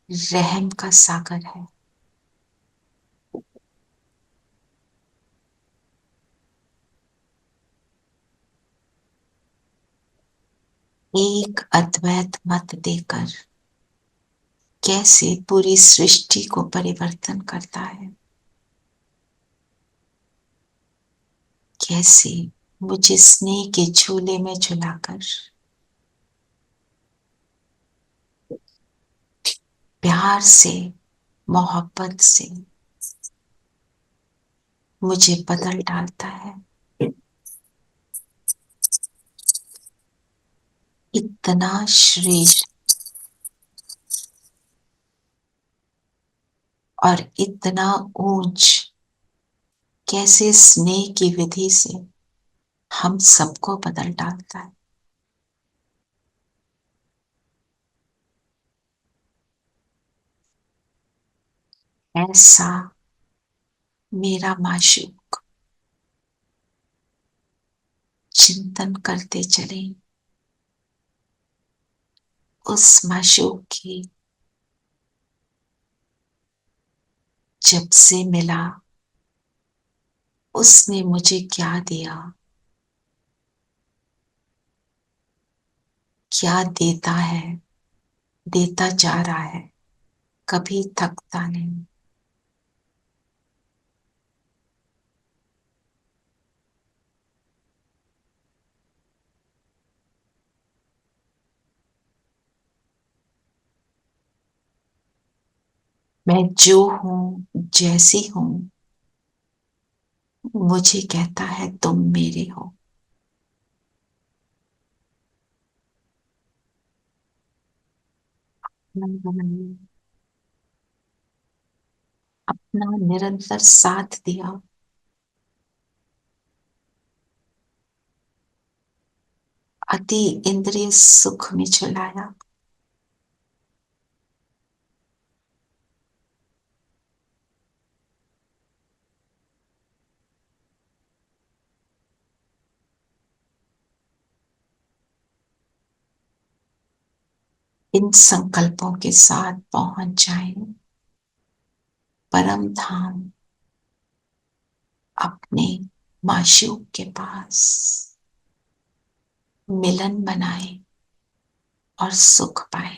रहम का सागर है। एक अद्वैत मत देकर कैसे पूरी सृष्टि को परिवर्तन करता है, कैसे मुझे स्नेह के झूले में झुलाकर प्यार से, मोहब्बत से मुझे बदल डालता है। इतना श्रेष्ठ और इतना ऊंच कैसे स्नेह की विधि से हम सबको बदल डालता है। ऐसा मेरा माशूक, चिंतन करते चले उस माशूक की। जब से मिला उसने मुझे क्या दिया, क्या देता है, देता जा रहा है, कभी थकता नहीं। मैं जो हूं, जैसी हूं, मुझे कहता है तुम मेरे हो। अपना निरंतर साथ दिया, अति इंद्रिय सुख में झुलाया। इन संकल्पों के साथ पहुंच जाए परम धाम, अपने माशूक के पास मिलन बनाए और सुख पाए।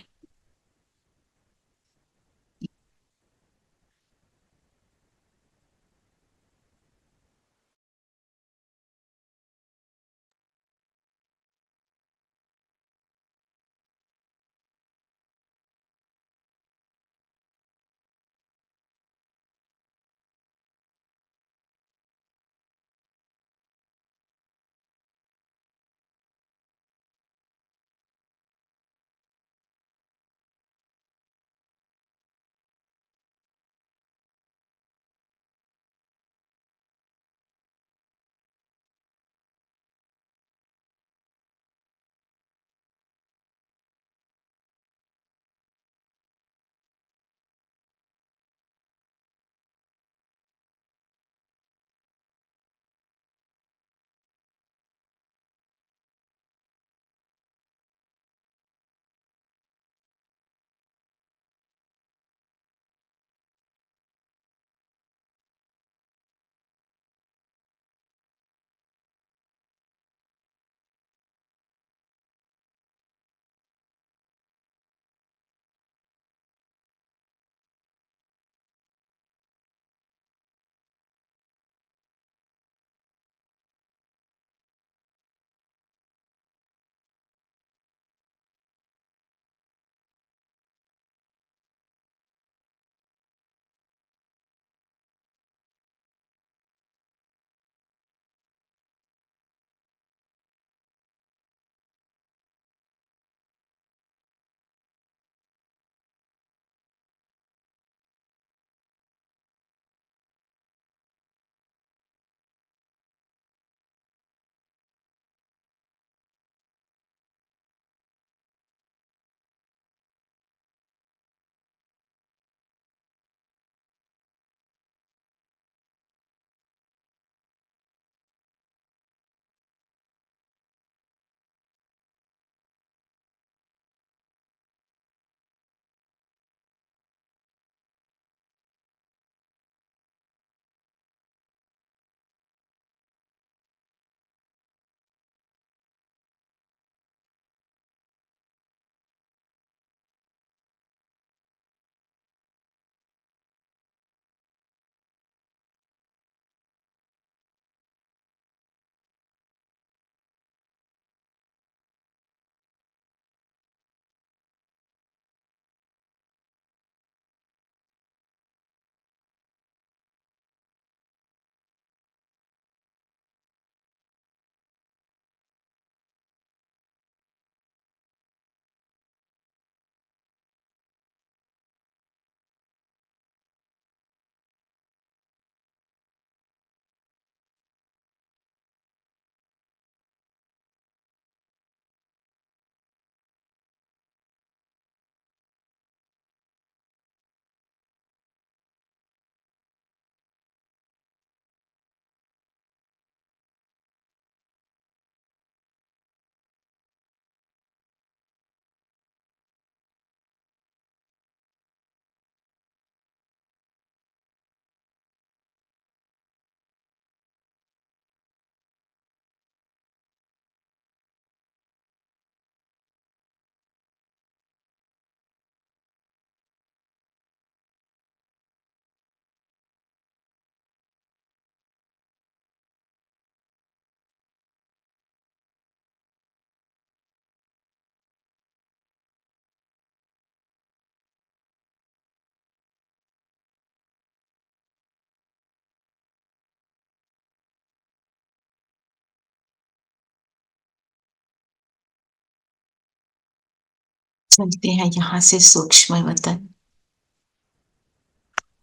चलते हैं यहाँ से सूक्ष्म वतन।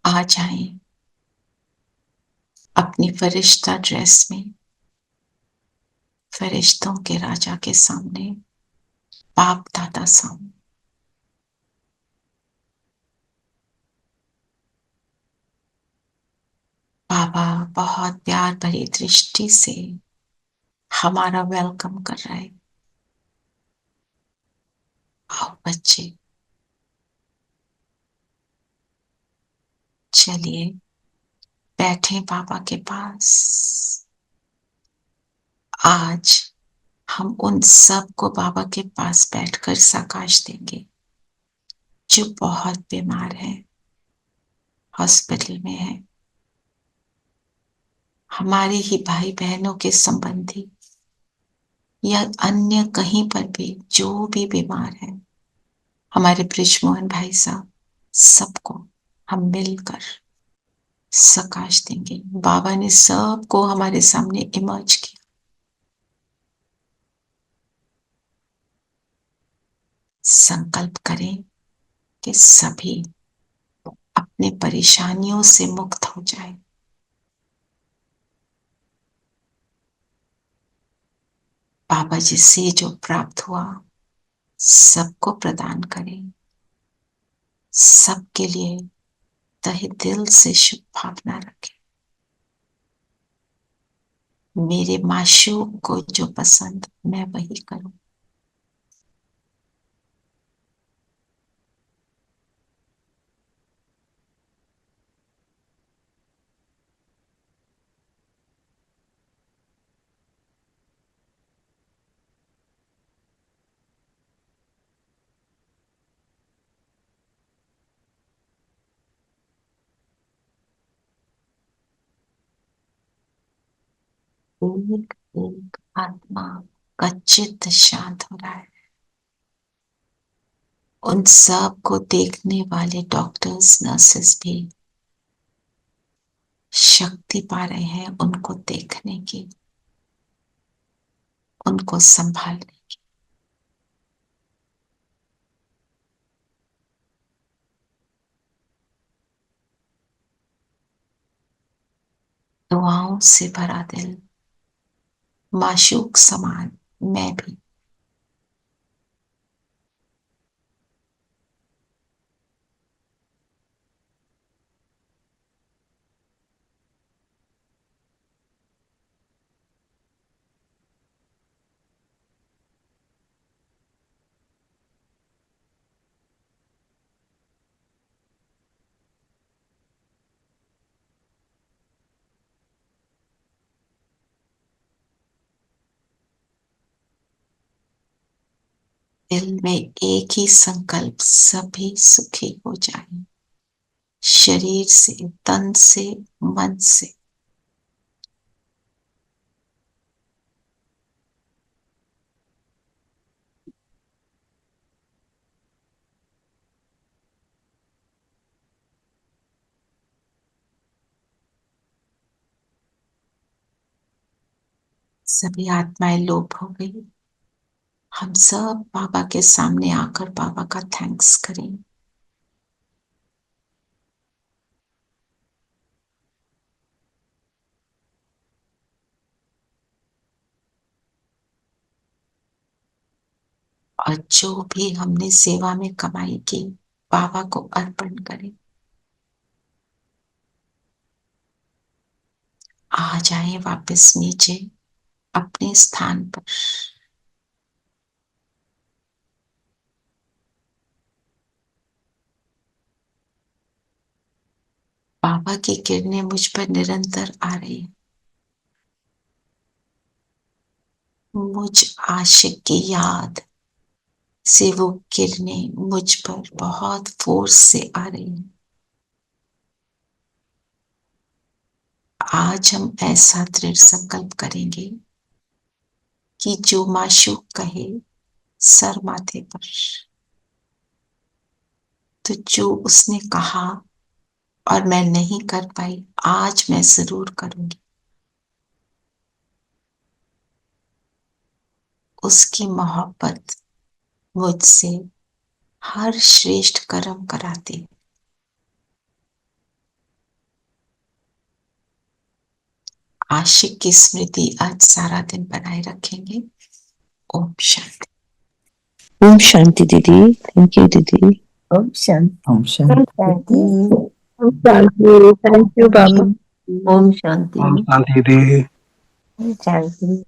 आ जाएं अपनी फरिश्ता ड्रेस में, फरिश्तों के राजा के सामने, बाप दादा सामने। बाबा बहुत प्यार भरी दृष्टि से हमारा वेलकम कर रहा है। आओ बच्चे, चलिए बैठे बाबा के पास। आज हम उन सब को बाबा के पास बैठकर साकाश देंगे जो बहुत बीमार है, हॉस्पिटल में है, हमारे ही भाई बहनों के संबंधी या अन्य कहीं पर भी जो भी बीमार है, हमारे ब्रिजमोहन भाई साहब, सबको हम मिलकर सकाश देंगे। बाबा ने सबको हमारे सामने इमर्ज किया। संकल्प करें कि सभी अपने परेशानियों से मुक्त हो जाए। बाबा जी से जो प्राप्त हुआ सबको प्रदान करें। सबके लिए तहे दिल से शुभ भावना रखें। मेरे माशूक को जो पसंद मैं वही करूं। एक एक आत्मा का चित्त शांत हो रहा है। उन सब को देखने वाले डॉक्टर्स, नर्सेस भी शक्ति पा रहे हैं उनको देखने की, उनको संभालने की। दुआओं से भरा दिल, माशूक समान मैं भी। दिल में एक ही संकल्प, सभी सुखी हो जाएं, शरीर से, तन से, मन से। सभी आत्माएं लोप हो गई। हम सब बाबा के सामने आकर बाबा का थैंक्स करें। और जो भी हमने सेवा में कमाई की बाबा को अर्पण करें। आ जाए वापस नीचे अपने स्थान पर। बाबा की किरणें मुझ पर निरंतर आ रही है। मुझ आशिक की याद से वो किरणें मुझ पर बहुत फोर्स से आ रही हैं। आज हम ऐसा दृढ़ संकल्प करेंगे कि जो माशूक कहे सर माथे पर, तो जो उसने कहा और मैं नहीं कर पाई, आज मैं जरूर करूंगी। उसकी मोहब्बत मुझसे हर श्रेष्ठ कर्म कराती है। आशिक की स्मृति आज सारा दिन बनाए रखेंगे। ओम शांति। ओम शांति दीदी, थैंक यू दीदी। ओम शांति। ओम शांति। थैंक यू बाबा। ओम शांति। ओम शांति दी। शांति।